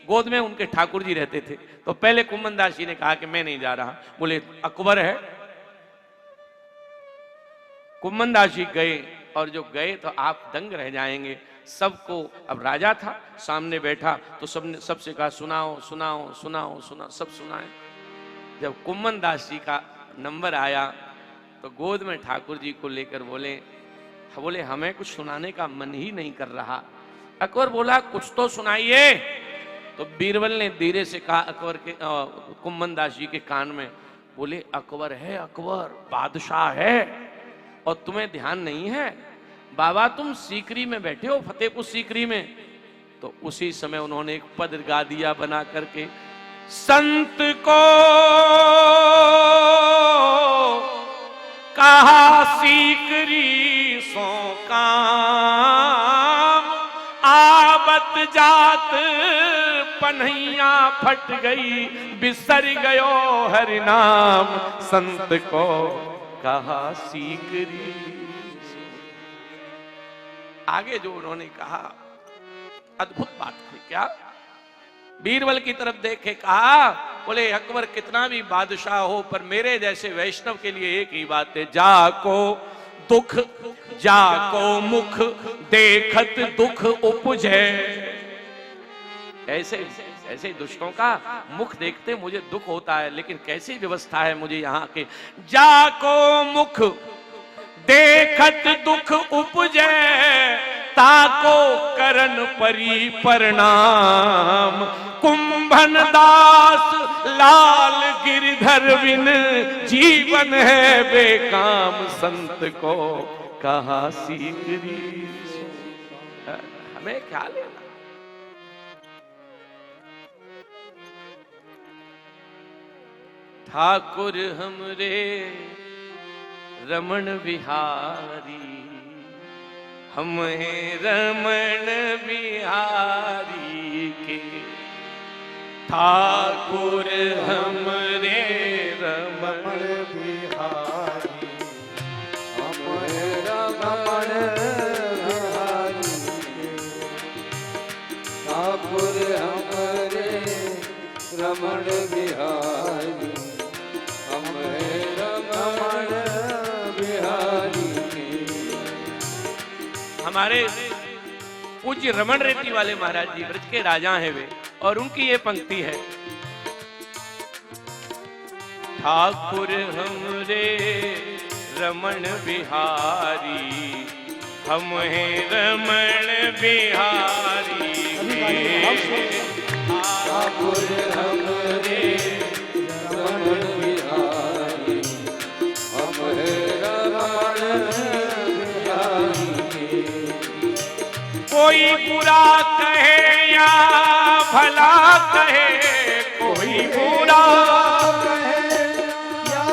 गोद में उनके ठाकुर जी रहते थे। तो पहले कुम्भन दास जी ने कहा कि मैं नहीं जा रहा। बोले अकबर है। कुम्भन दास जी गए, और जो गए तो आप दंग रह जाएंगे। सबको, अब राजा था सामने बैठा, तो सबसे कहा सुनाओ सुनाओ सुनाओ सुना, सब सुनाए। जब कुम्भन दास जी का नंबर आया तो गोद में ठाकुर जी को लेकर बोले हमें कुछ सुनाने का मन ही नहीं कर रहा। अकबर बोला कुछ तो सुनाइए। तो बीरबल ने धीरे से कहा अकबर के कुम्भन दास जी के कान में, बोले अकबर है, अकबर बादशाह है, और तुम्हें ध्यान नहीं है? बाबा तुम सीकरी में बैठे हो, फतेहपुर सीकरी में। तो उसी समय उन्होंने एक पद गा दिया बना करके, संत को कहा सीकरी सो काम, आवत जात पन्हैया फट गई, बिसर गयो हरि नाम, संत को कहा सीकरी। आगे जो उन्होंने कहा अद्भुत बात थी। क्या? बीरबल की तरफ देखे कहा, बोले अकबर कितना भी बादशाह हो पर मेरे जैसे वैष्णव के लिए एक ही बात है, जाको दुख जाको मुख देखत दुख उपजे। ऐसे ऐसे दुष्टों का मुख देखते मुझे दुख होता है, लेकिन कैसी व्यवस्था है मुझे यहाँ के। जाको मुख देखत दुख उपजे, ताको करन परी प्रणाम, कुंभन दास लाल गिरधर बिन जीवन है बेकाम, संत को कहा सीकरी। हमें क्या लेना? ठाकुर हमरे रमण बिहारी, हम हैं रमण बिहारी के। ठाकुर हमरे रमण बिहारी, हम हैं रमण बिहारी के। ठाकुर हमरे रमण बिहारी, हम हैं रमण बिहारी के। हमारे पूज्य रमण रेड्डी वाले महाराज जी ब्रज के राजा हैं वे, और उनकी ये पंक्ति है, ठाकुर हमरे रमण बिहारी, हम हैं रमण बिहारी के। ठाकुर हमरे रमण बिहारी, हम हैं रमण बिहारी के। कोई बुरा कहे या भला कहे, कोई बुरा कहे या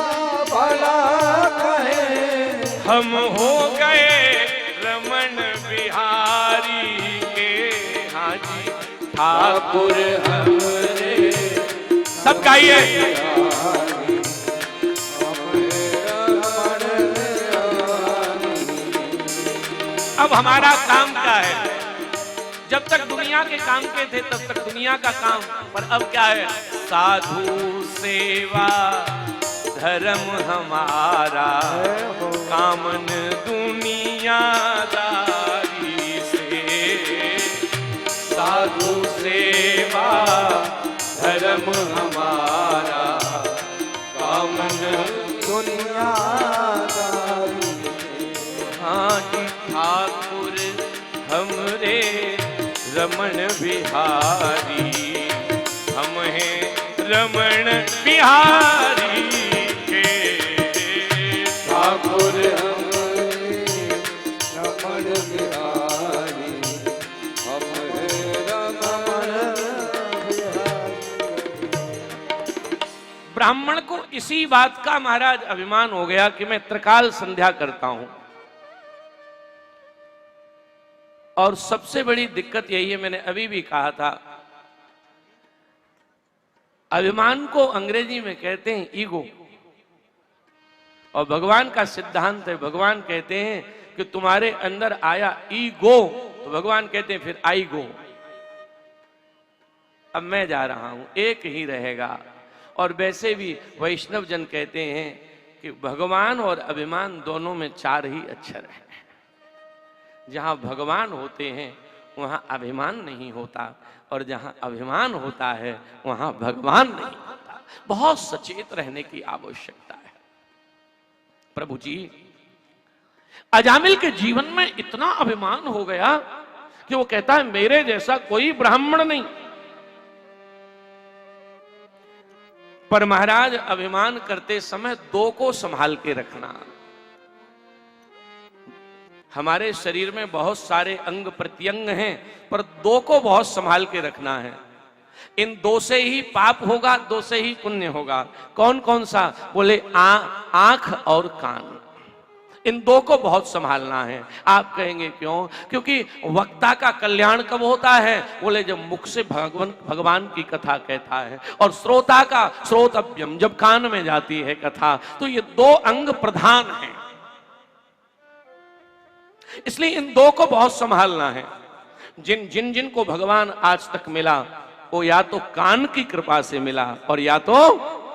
भला कहे, हम हो गए रमण बिहारी के। हाँ जी, ठाकुर हमरे सब गाइए। अब हमारा काम क्या है? जब तक दुनिया के काम के थे तब तक दुनिया का काम, पर अब क्या है? साधु सेवा धर्म हमारा, कामन दुनियादारी से। साधु सेवा धर्म हमारा, कामन दुनियादारी। हाँ जी, ठाकुर हमरे रमण बिहारी, हम हैं रमण बिहारी के। ठाकुर हमरे रमण बिहारी, हम हैं रमण बिहारी। ब्राह्मण को इसी बात का महाराज अभिमान हो गया कि मैं त्रिकाल संध्या करता हूं, और सबसे बड़ी दिक्कत यही है, मैंने अभी भी कहा था, अभिमान को अंग्रेजी में कहते हैं ईगो, और भगवान का सिद्धांत है, भगवान कहते हैं कि तुम्हारे अंदर आया ईगो, तो भगवान कहते हैं फिर आई गो, अब मैं जा रहा हूं, एक ही रहेगा। और वैसे भी वैष्णव जन कहते हैं कि भगवान और अभिमान दोनों में 4 ही अक्षर हैं। जहां भगवान होते हैं वहां अभिमान नहीं होता, और जहां अभिमान होता है वहां भगवान नहीं होता। बहुत सचेत रहने की आवश्यकता है। प्रभु जी, अजामिल के जीवन में इतना अभिमान हो गया कि वो कहता है मेरे जैसा कोई ब्राह्मण नहीं। पर महाराज, अभिमान करते समय 2 को संभाल के रखना। हमारे शरीर में बहुत सारे अंग प्रत्यंग हैं, पर 2 को बहुत संभाल के रखना है। इन 2 से ही पाप होगा, 2 से ही पुण्य होगा। कौन कौन सा? बोले आंख और कान। इन दो को बहुत संभालना है। आप कहेंगे क्यों? क्योंकि वक्ता का कल्याण कब होता है? बोले जब मुख से भगवान की कथा कहता है, और श्रोता का श्रोतव्यम, जब कान में जाती है कथा। तो ये दो अंग प्रधान हैं, इसलिए इन दो को बहुत संभालना है। जिन को भगवान आज तक मिला वो या तो कान की कृपा से मिला और या तो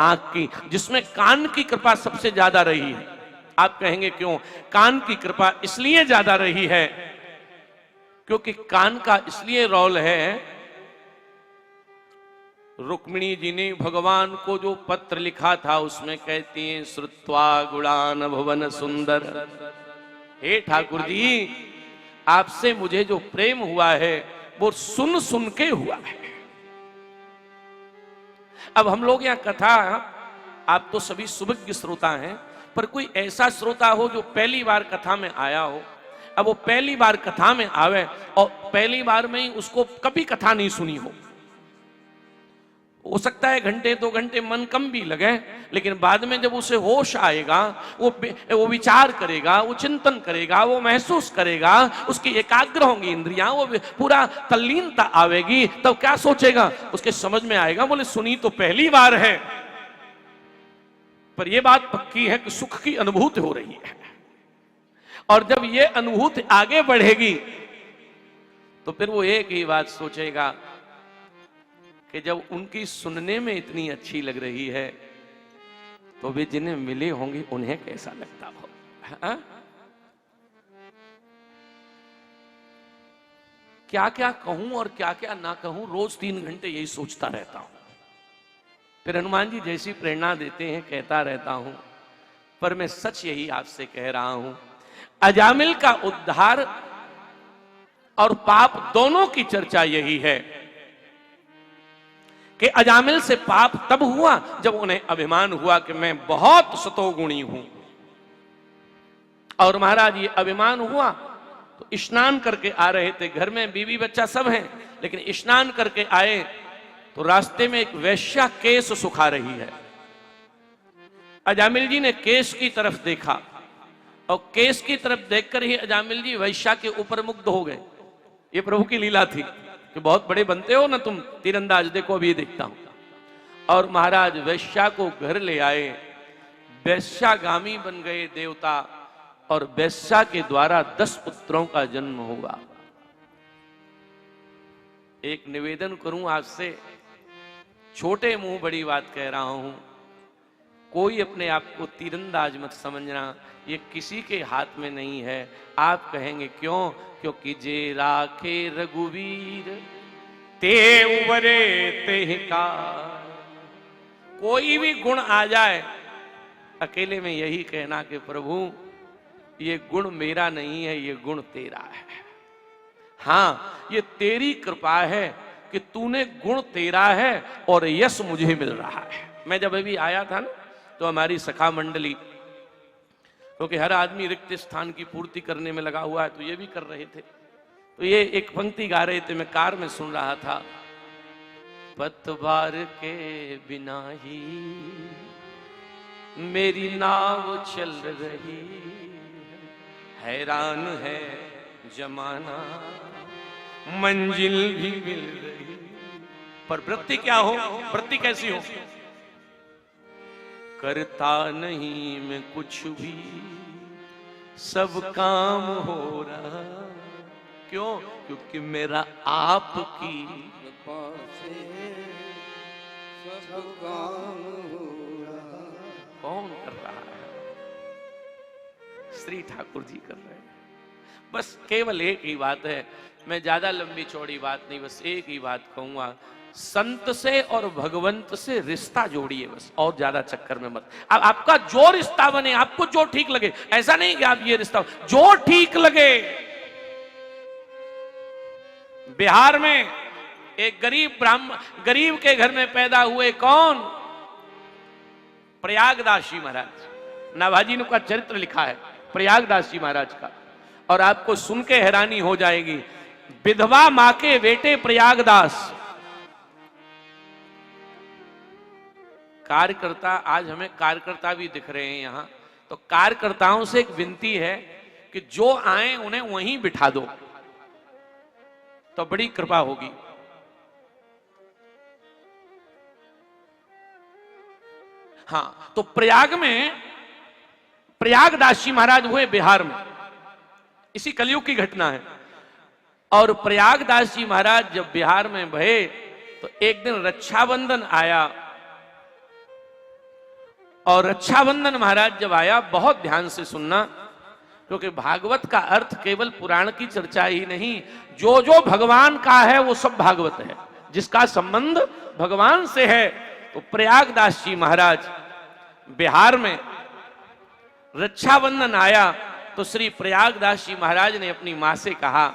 आंख की, जिसमें कान की कृपा सबसे ज्यादा रही है। आप कहेंगे क्यों? कान की कृपा इसलिए ज्यादा रही है क्योंकि कान का इसलिए रोल है, रुक्मिणी जी ने भगवान को जो पत्र लिखा था उसमें कहती हैं, श्रुत्वा गुणान भुवन सुंदर। हे ठाकुर जी, आपसे मुझे जो प्रेम हुआ है वो सुन सुन के हुआ है। अब हम लोग यहाँ कथा, आप तो सभी सुविज्ञ श्रोता हैं, पर कोई ऐसा श्रोता हो जो पहली बार कथा में आया हो। अब वो पहली बार कथा में आवे और पहली बार में ही उसको कभी कथा नहीं सुनी हो सकता है घंटे 2 घंटे मन कम भी लगे, लेकिन बाद में जब उसे होश आएगा, वो विचार करेगा, वो चिंतन करेगा, वो महसूस करेगा, उसकी एकाग्र होंगी इंद्रियां, वो पूरा तल्लीनता आवेगी, तब क्या सोचेगा? उसके समझ में आएगा, बोले सुनी तो पहली बार है, पर यह बात पक्की है कि सुख की अनुभूति हो रही है। और जब ये अनुभूति आगे बढ़ेगी तो फिर वो एक ही बात सोचेगा कि जब उनकी सुनने में इतनी अच्छी लग रही है तो वे जिन्हें मिले होंगे उन्हें कैसा लगता हो। हा? क्या क्या कहूं और क्या क्या ना कहूं, रोज 3 घंटे यही सोचता रहता हूं। फिर हनुमान जी जैसी प्रेरणा देते हैं कहता रहता हूं, पर मैं सच यही आपसे कह रहा हूं, अजामिल का उद्धार और पाप दोनों की चर्चा यही है कि अजामिल से पाप तब हुआ जब उन्हें अभिमान हुआ कि मैं बहुत सतोगुणी हूं। और महाराज ये अभिमान हुआ तो स्नान करके आ रहे थे, घर में बीवी बच्चा सब हैं, लेकिन स्नान करके आए तो रास्ते में एक वैश्या केस सुखा रही है। अजामिल जी ने केस की तरफ देखा और केस की तरफ देखकर ही अजामिल जी वैश्या के ऊपर मुग्ध हो गए। ये प्रभु की लीला थी कि बहुत बड़े बनते हो ना तुम तीरंदाज, देखो अभी देखता हूं। और महाराज वैश्या को घर ले आए, वैश्यागामी बन गए देवता, और वैश्या के द्वारा 10 पुत्रों का जन्म हुआ। एक निवेदन करूं आपसे, छोटे मुंह बड़ी बात कह रहा हूं, कोई अपने आप को तीरंदाज मत समझना, ये किसी के हाथ में नहीं है। आप कहेंगे क्यों? क्योंकि जे राखे रघुवीर ते उबरे ते का। कोई भी गुण आ जाए, अकेले में यही कहना कि प्रभु ये गुण मेरा नहीं है, ये गुण तेरा है। हाँ, ये तेरी कृपा है कि तूने गुण तेरा है और यश मुझे मिल रहा है। मैं जब अभी आया था ना तो हमारी सखा मंडली, क्योंकि हर आदमी रिक्त स्थान की पूर्ति करने में लगा हुआ है, तो ये भी कर रहे थे, तो ये एक पंक्ति गा रहे थे, मैं कार में सुन रहा था। पतवार के बिना ही मेरी नाव चल रही, हैरान है जमाना मंजिल भी मिल रही, पर वृत्ति क्या हो? वृत्ति कैसी हो? करता नहीं मैं कुछ भी, सब काम हो रहा। क्यों? क्योंकि मेरा आपकी कृपा से सब काम हो रहा। कौन कर रहा है? श्री ठाकुर जी कर रहे हैं। बस केवल एक ही बात है, मैं ज्यादा लंबी चौड़ी बात नहीं, बस एक ही बात कहूंगा, संत से और भगवंत से रिश्ता जोड़िए बस, और ज्यादा चक्कर में मत। अब आपका जो रिश्ता बने, आपको जो ठीक लगे, ऐसा नहीं कि आप ये रिश्ता जो ठीक लगे। बिहार में एक गरीब के घर में पैदा हुए, कौन? प्रयागदास जी महाराज। नाभाजी ने का चरित्र लिखा है प्रयागदास जी महाराज का, और आपको सुन के हैरानी हो जाएगी। विधवा मां के बेटे प्रयागदास, कार्यकर्ता, आज हमें कार्यकर्ता भी दिख रहे हैं यहां, तो तो कार्यकर्ताओं से एक विनती है कि जो आए उन्हें वहीं बिठा दो, तो बड़ी कृपा होगी। हाँ, तो प्रयागदास जी महाराज हुए बिहार में, इसी कलयुग की घटना है। और प्रयागदास जी महाराज जब बिहार में भये तो एक दिन रक्षाबंधन आया, और रक्षाबंधन महाराज जब आया, बहुत ध्यान से सुनना, क्योंकि भागवत का अर्थ केवल पुराण की चर्चा ही नहीं, जो जो भगवान का है वो सब भागवत है, जिसका संबंध भगवान से है। तो प्रयागदास जी महाराज बिहार में रक्षाबंधन आया तो श्री प्रयागदास जी महाराज ने अपनी मां से कहा,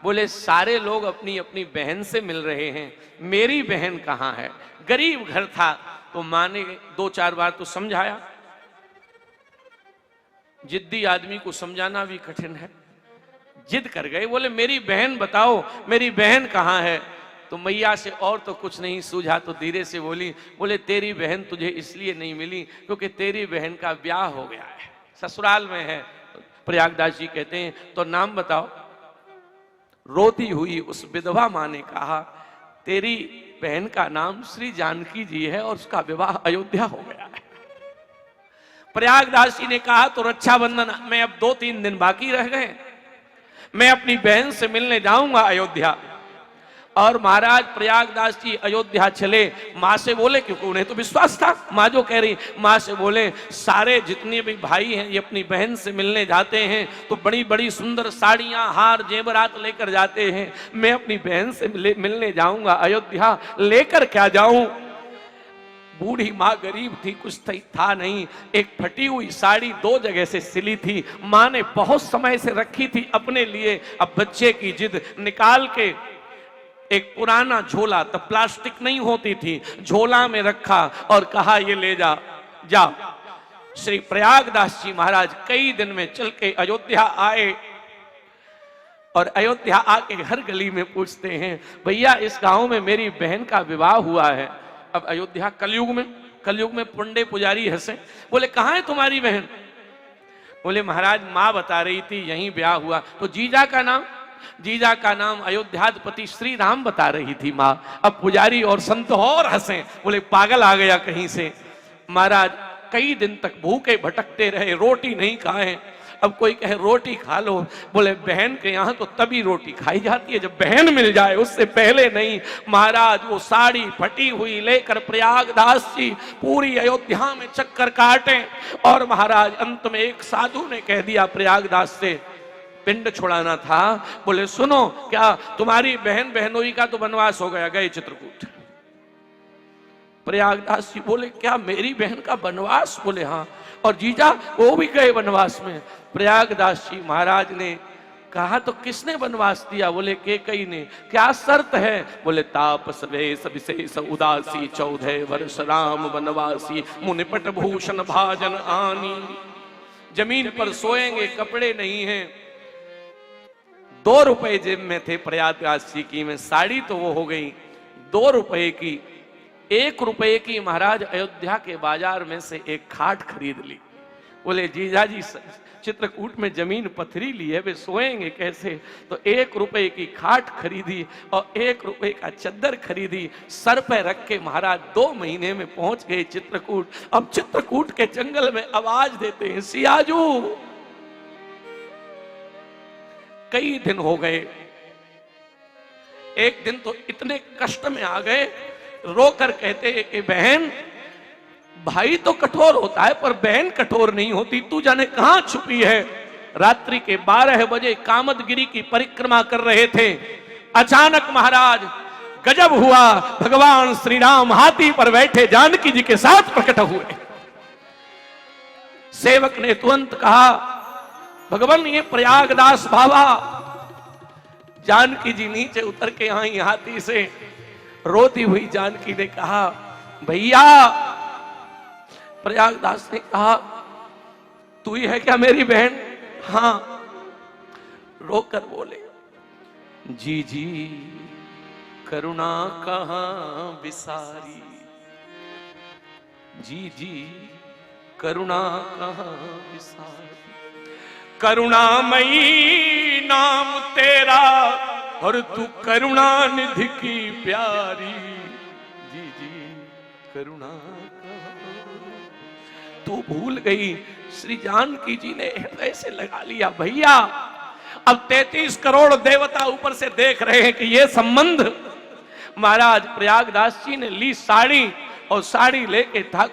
बोले सारे लोग अपनी अपनी बहन से मिल रहे हैं, मेरी बहन कहां है। गरीब घर था, तो मां ने 2-4 बार तो समझाया, जिद्दी आदमी को समझाना भी कठिन है। जिद कर गए, बोले मेरी बहन बताओ, मेरी बहन कहां है। तो मैया से और तो कुछ नहीं सूझा, तो धीरे से बोली, बोले तेरी बहन तुझे इसलिए नहीं मिली क्योंकि तेरी बहन का ब्याह हो गया है, ससुराल में है। प्रयागदास जी कहते हैं तो नाम बताओ। रोती हुई उस विधवा मां ने कहा, तेरी बहन का नाम श्री जानकी जी है और उसका विवाह अयोध्या हो गया है। प्रयागदास जी ने कहा तो रक्षाबंधन में अब 2-3 दिन बाकी रह गए, मैं अपनी बहन से मिलने जाऊंगा अयोध्या। और महाराज प्रयागदास जी अयोध्या चले, मां से बोले, क्योंकि उन्हें तो विश्वास था, मां जो कह रही, मां से बोले सारे जितने भी भाई हैं ये अपनी बहन से मिलने जाते हैं तो बड़ी बड़ी सुंदर साड़ियां, हार, जेवरात लेकर जाते हैं, मैं अपनी बहन से मिलने जाऊंगा अयोध्या, लेकर क्या जाऊं। बूढ़ी माँ गरीब थी, कुछ था नहीं, एक फटी हुई साड़ी 2 जगह से सिली थी, माँ ने बहुत समय से रखी थी अपने लिए। अब बच्चे की जिद, निकाल के एक पुराना झोला, तब प्लास्टिक नहीं होती थी, झोला में रखा और कहा ये ले जा। श्री प्रयागदास जी महाराज कई दिन में चल के अयोध्या आए, और अयोध्या आके हर गली में पूछते हैं, भैया इस गांव में मेरी बहन का विवाह हुआ है। अब अयोध्या कलयुग में पुंडे पुजारी हंसे, बोले कहाँ है तुम्हारी बहन। बोले महाराज माँ बता रही थी यहीं ब्याह हुआ। तो जीजा का नाम अयोध्याधिपति श्री राम बता रही थी माँ। अब पुजारी और संत और हंसे, बोले पागल आ गया कहीं से। महाराज कई दिन तक भूखे भटकते रहे, रोटी नहीं खाए। अब कोई कहे रोटी खा लो, बोले बहन के यहाँ तो तभी रोटी खाई जाती है जब बहन मिल जाए, उससे पहले नहीं। महाराज वो साड़ी फटी हुई लेकर प्रयागदास जी पूरी अयोध्या में चक्कर काटे, और महाराज अंत में एक साधु ने कह दिया प्रयागदास से, पिंड छुड़ाना था, बोले सुनो, क्या तुम्हारी बहन बहनोई का तो वनवास हो गया, गए चित्रकूट। प्रयागदास जी बोले क्या मेरी बहन का वनवास। बोले हाँ, और जीजा वो भी गए वनवास में। प्रयागदास जी महाराज ने कहा तो किसने वनवास दिया। बोले कैकेयी ने। क्या शर्त है। बोले तापस वेश विशेष उदासी 14 वर्ष राम वनवासी मुनिपट भूषण भाजन आनी। जमीन पर सोएंगे, कपड़े नहीं हैं, 2 रुपए जेब में थे प्रयागदास जी की, में साड़ी तो वो हो गई 2 रुपए की। 1 रुपए की महाराज अयोध्या के बाजार में से एक खाट खरीद ली। बोले जीजा जी चित्रकूट में जमीन पथरी ली है, वे सोएंगे कैसे। तो 1 रुपए की खाट खरीदी और 1 रुपए का चद्दर खरीदी, सर पे रख के महाराज 2 महीने में पहुंच गए चित्रकूट। अब चित्रकूट के जंगल में आवाज देते हैं सियाजू। कई दिन हो गए, एक दिन तो इतने कष्ट में आ गए, रोकर कहते हैं कि बहन, भाई तो कठोर होता है पर बहन कठोर नहीं होती, तू जाने कहां छुपी है। रात्रि के 12 बजे कामदगिरी की परिक्रमा कर रहे थे, अचानक महाराज गजब हुआ, भगवान श्री राम हाथी पर बैठे जानकी जी के साथ प्रकट हुए। सेवक ने तुरंत कहा, भगवान ये प्रयागदास बाबा। जानकी जी नीचे उतर के आई हाथी से, रोती हुई जानकी ने कहा, भैया। प्रयागदास ने कहा, तू ही है क्या मेरी बहन। हाँ। रोकर बोले, जी जी करुणा कहां विसारी, जी जी करुणा कहाँ विसारी। करुणामयी नाम तेरा और तू करुणा निधि की प्यारी। जी जी करुणा तू भूल गई। श्री जानकी जी ने हृदय से लगा लिया, भैया अब 33 करोड़ देवता ऊपर से देख रहे हैं कि ये संबंध। महाराज प्रयागदास जी ने ली साड़ी और साड़ी लेके था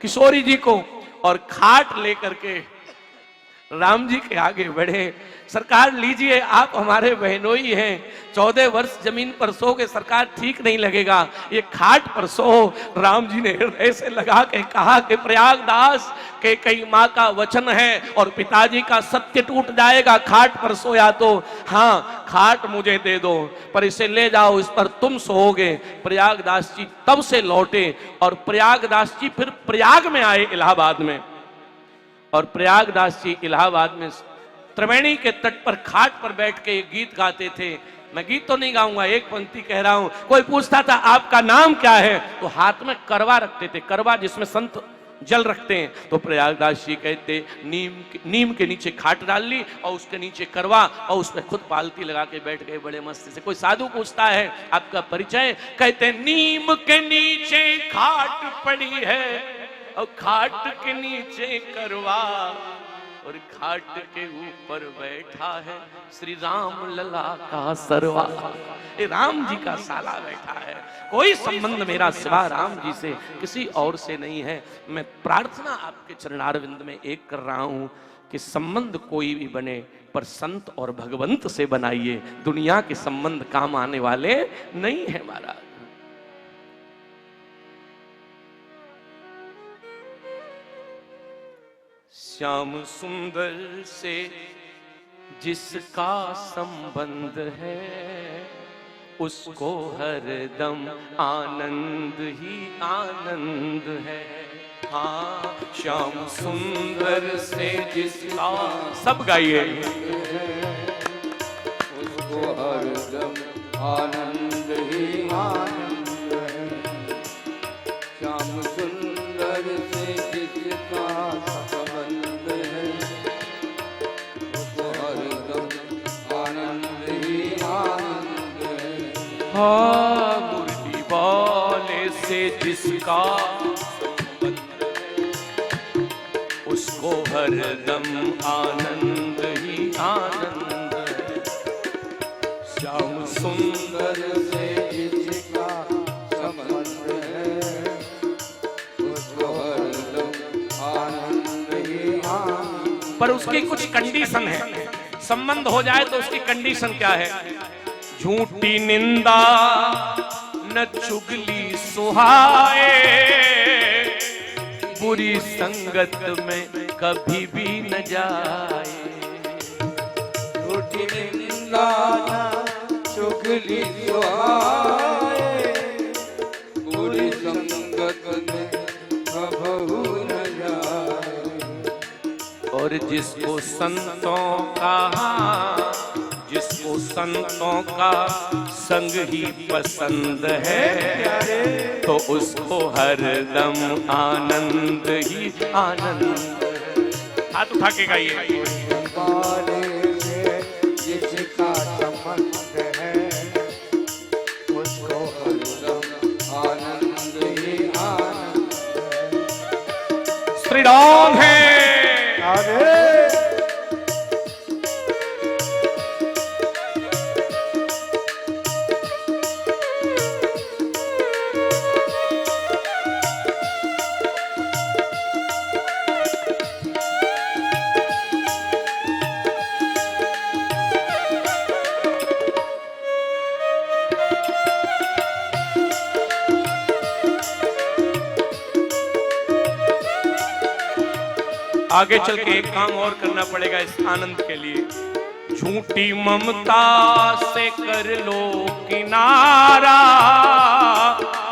किशोरी जी को और खाट लेकर के राम जी के आगे बढ़े। सरकार लीजिए, आप हमारे बहनोई हैं, 14 वर्ष जमीन पर सोगे सरकार ठीक नहीं लगेगा, ये खाट पर सो। राम जी ने हृदय से लगा के कहा कि प्रयागदास के कई माँ का वचन है और पिताजी का सत्य टूट जाएगा, खाट पर सोया तो हाँ खाट मुझे दे दो, पर इसे ले जाओ, इस पर तुम सोओगे। प्रयागदास जी तब से लौटे और प्रयागदास जी फिर प्रयाग में आए इलाहाबाद में, और प्रयागदास जी इलाहाबाद में त्रिवेणी के तट पर खाट पर बैठ के एक गीत गाते थे। मैं गीत तो नहीं गाऊंगा, एक पंक्ति कह रहा हूं। कोई पूछता था आपका नाम क्या है, तो हाथ में करवा रखते थे, करवा जिसमें संत जल रखते हैं। तो प्रयागदास जी कहते नीम के नीचे खाट डाल ली और उसके नीचे करवा और उसमें खुद पालती लगा के बैठ गए बड़े मस्ती से। कोई साधु पूछता है आपका परिचय, कहते नीम के नीचे खाट पड़ी है और खाट के नीचे करवा और खाट के ऊपर बैठा है श्री राम लला का सरवा। ये राम जी का साला बैठा है। कोई संबंध मेरा सिवा राम जी से किसी और से नहीं है। मैं प्रार्थना आपके चरणारविंद में एक कर रहा हूं कि संबंध कोई भी बने पर संत और भगवंत से बनाइए। दुनिया के संबंध काम आने वाले नहीं है महाराज। श्याम सुंदर से जिसका संबंध है उसको हरदम आनंद ही आनंद है। हाँ श्याम सुंदर से जिसका, सब गाइए, उसको हरदम आनंद ही आनंद है। श्याम सुंदर से जिसका संबंध है उसको हरदम आनंद ही आनंद है। हाँ मुरली वाले से जिसका संबंध है उसको हरदम आनंद ही आनंद है। श्याम सुंदर से जिसका संबंध है उसको हरदम आनंद ही आनंद। पर उसकी कुछ कंडीशन है। संबंध हो जाए तो उसकी कंडीशन क्या है? झूठी निंदा न चुगली सुहाए, बुरी संगत में कभी भी न जाए। झूठी निंदा न चुगली सुहाए, बुरी संगत में कभू न जाए। और जिसको संतों का संग ही पसंद है तो उसको हरदम आनंद ही आनंद है। हाथ उठा के गाइए। जिसका संबंध है उसको हरदम आनंद ही आनंद है। श्री राम है। आगे चल के एक काम और करना पड़ेगा इस आनंद के लिए। झूठी ममता से कर लो किनारा,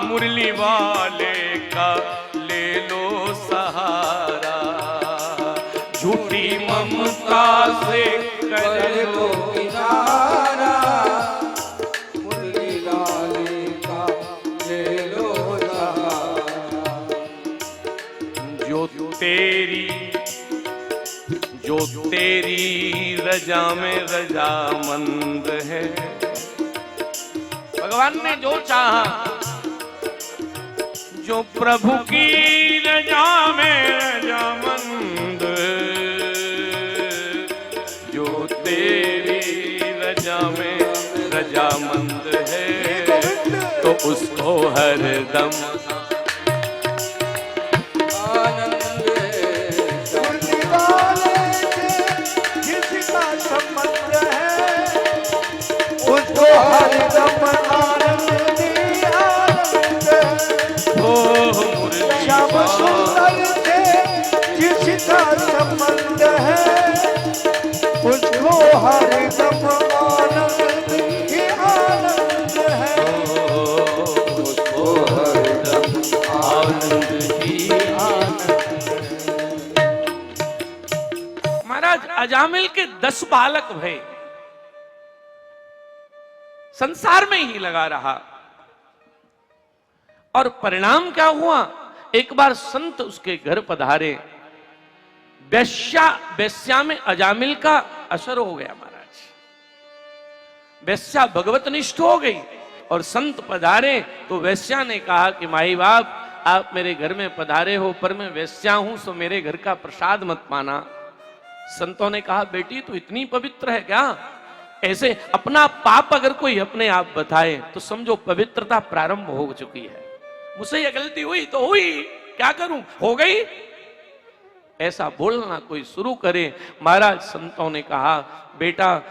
मुरली वाले का ले लो सहारा। झूठी ममता से कर लो किनारा, मुरली वाले का ले लो सहारा। जो रजा में रजामंद है। भगवान ने जो चाहा, जो प्रभु की रजा में रजामंद, जो तेरी रजा में रजामंद है, तो उसको हरदम आनंद है। सुनने वाले से जिसका संबंध है, उसको हरदम आनंद ही आनंद है। ओ श्याम सुंदर से जिसका संबंध है, उसको हरदम आनंद ही आनंद है। उसको हरदम आनंद ही महाराज अजामिल के 10 बालक भय, संसार में ही लगा रहा। और परिणाम क्या हुआ? एक बार संत उसके घर पधारे, वेश्या में अजामिल का असर हो गया महाराज। वेश्या भगवतनिष्ठ हो गई और संत पधारे तो वेश्या ने कहा कि माई बाप, आप मेरे घर में पधारे हो, पर मैं वेश्या हूं, सो मेरे घर का प्रसाद मत पाना। संतों ने कहा, बेटी तू इतनी पवित्र है क्या? ऐसे अपना पाप अगर कोई अपने आप बताए तो समझो पवित्रता प्रारंभ हो चुकी है। मुझसे ये गलती हुई तो हुई, क्या करूं, हो गई, ऐसा बोलना कोई शुरू करे। महाराज संतों ने कहा, बेटा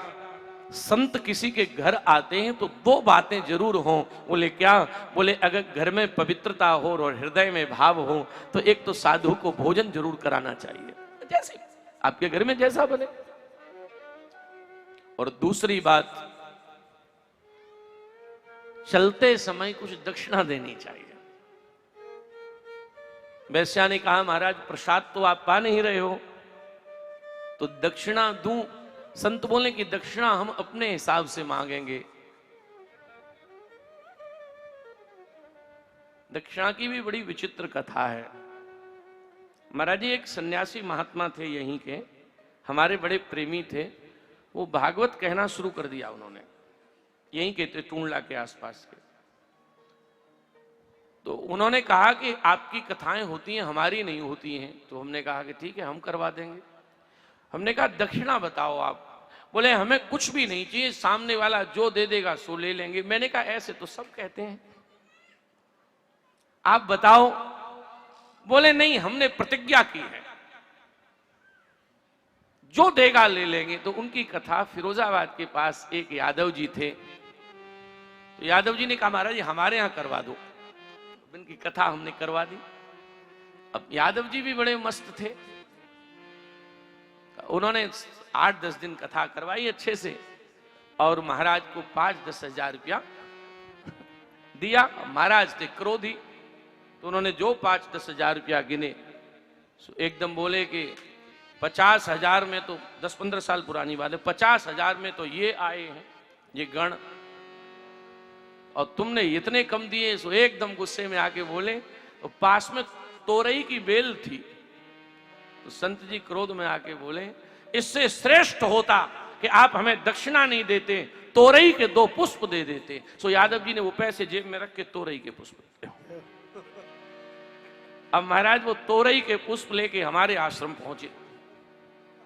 संत किसी के घर आते हैं तो 2 बातें जरूर हों। बोले क्या? बोले अगर घर में पवित्रता हो और हृदय में भाव हो तो एक तो साधु को भोजन जरूर कराना चाहिए, जैसे आपके घर में जैसा बने। और दूसरी बात, चलते समय कुछ दक्षिणा देनी चाहिए। वैश्या ने कहा, महाराज प्रसाद तो आप पा नहीं रहे हो तो दक्षिणा दूं? संत बोले कि दक्षिणा हम अपने हिसाब से मांगेंगे। दक्षिणा की भी बड़ी विचित्र कथा है महाराज जी। एक सन्यासी महात्मा थे यहीं के, हमारे बड़े प्रेमी थे। वो भागवत कहना शुरू कर दिया उन्होंने, यहीं के थे, टूंडला के आसपास के। तो उन्होंने कहा कि आपकी कथाएं होती हैं, हमारी नहीं होती हैं। तो हमने कहा कि ठीक है, हम करवा देंगे। हमने कहा दक्षिणा बताओ आप। बोले हमें कुछ भी नहीं चाहिए, सामने वाला जो दे देगा सो ले लेंगे। मैंने कहा ऐसे तो सब कहते हैं, आप बताओ। बोले नहीं, हमने प्रतिज्ञा की है, जो देगा ले लेंगे। तो उनकी कथा, फिरोजाबाद के पास एक यादव जी थे। तो यादव जी ने कहा, महाराज हमारे यहां करवा दो। इनकी कथा हमने करवा दी। अब यादव जी भी बड़े मस्त थे, उन्होंने 8-10 दिन कथा करवाई अच्छे से, और महाराज को 5-10 हजार रुपया दिया। महाराज थे क्रोधी, तो उन्होंने जो 5-10 हजार रुपया गिने, एकदम बोले कि 50,000 में तो 10-15 साल पुरानी बात है, 50,000 में तो ये आए हैं ये गण, और तुमने इतने कम दिए। सो एकदम गुस्से में आके बोले, तो पास में तोरई की बेल थी। तो संत जी क्रोध में आके बोले, इससे श्रेष्ठ होता कि आप हमें दक्षिणा नहीं देते, तोरई के 2 पुष्प दे देते। सो यादव जी ने वो पैसे जेब में रख के तोरई के पुष्प दिए। अब महाराज वो तोरई के पुष्प लेके हमारे आश्रम पहुंचे।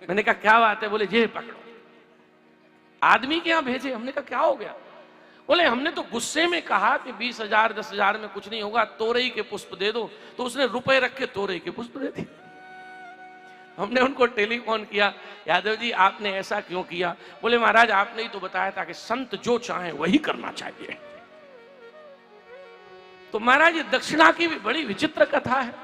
मैंने कहा क्या बात है? बोले ये पकड़ो। आदमी के यहां भेजे। हमने कहा क्या हो गया? बोले हमने तो गुस्से में कहा कि 20,000 10,000 में कुछ नहीं होगा, तोरई के पुष्प दे दो। तो उसने रुपए रख के तोरई के पुष्प दे दिए। हमने उनको टेलीफोन किया, यादव जी आपने ऐसा क्यों किया? बोले महाराज आपने ही तो बताया था कि संत जो चाहे वही करना चाहिए। तो महाराज ये दक्षिणा की भी बड़ी विचित्र कथा है।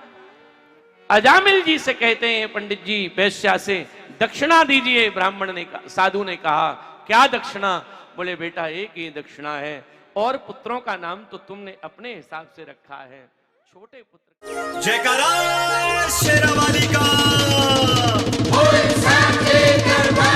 अजामिल जी से कहते हैं पंडित जी वैश्या से, दक्षिणा दीजिए। ब्राह्मण ने कहा, साधु ने कहा क्या दक्षिणा? बोले बेटा एक ही दक्षिणा है, और पुत्रों का नाम तो तुमने अपने हिसाब से रखा है। छोटे पुत्र जयकारा शेरावाली का। बोल साचे दरबार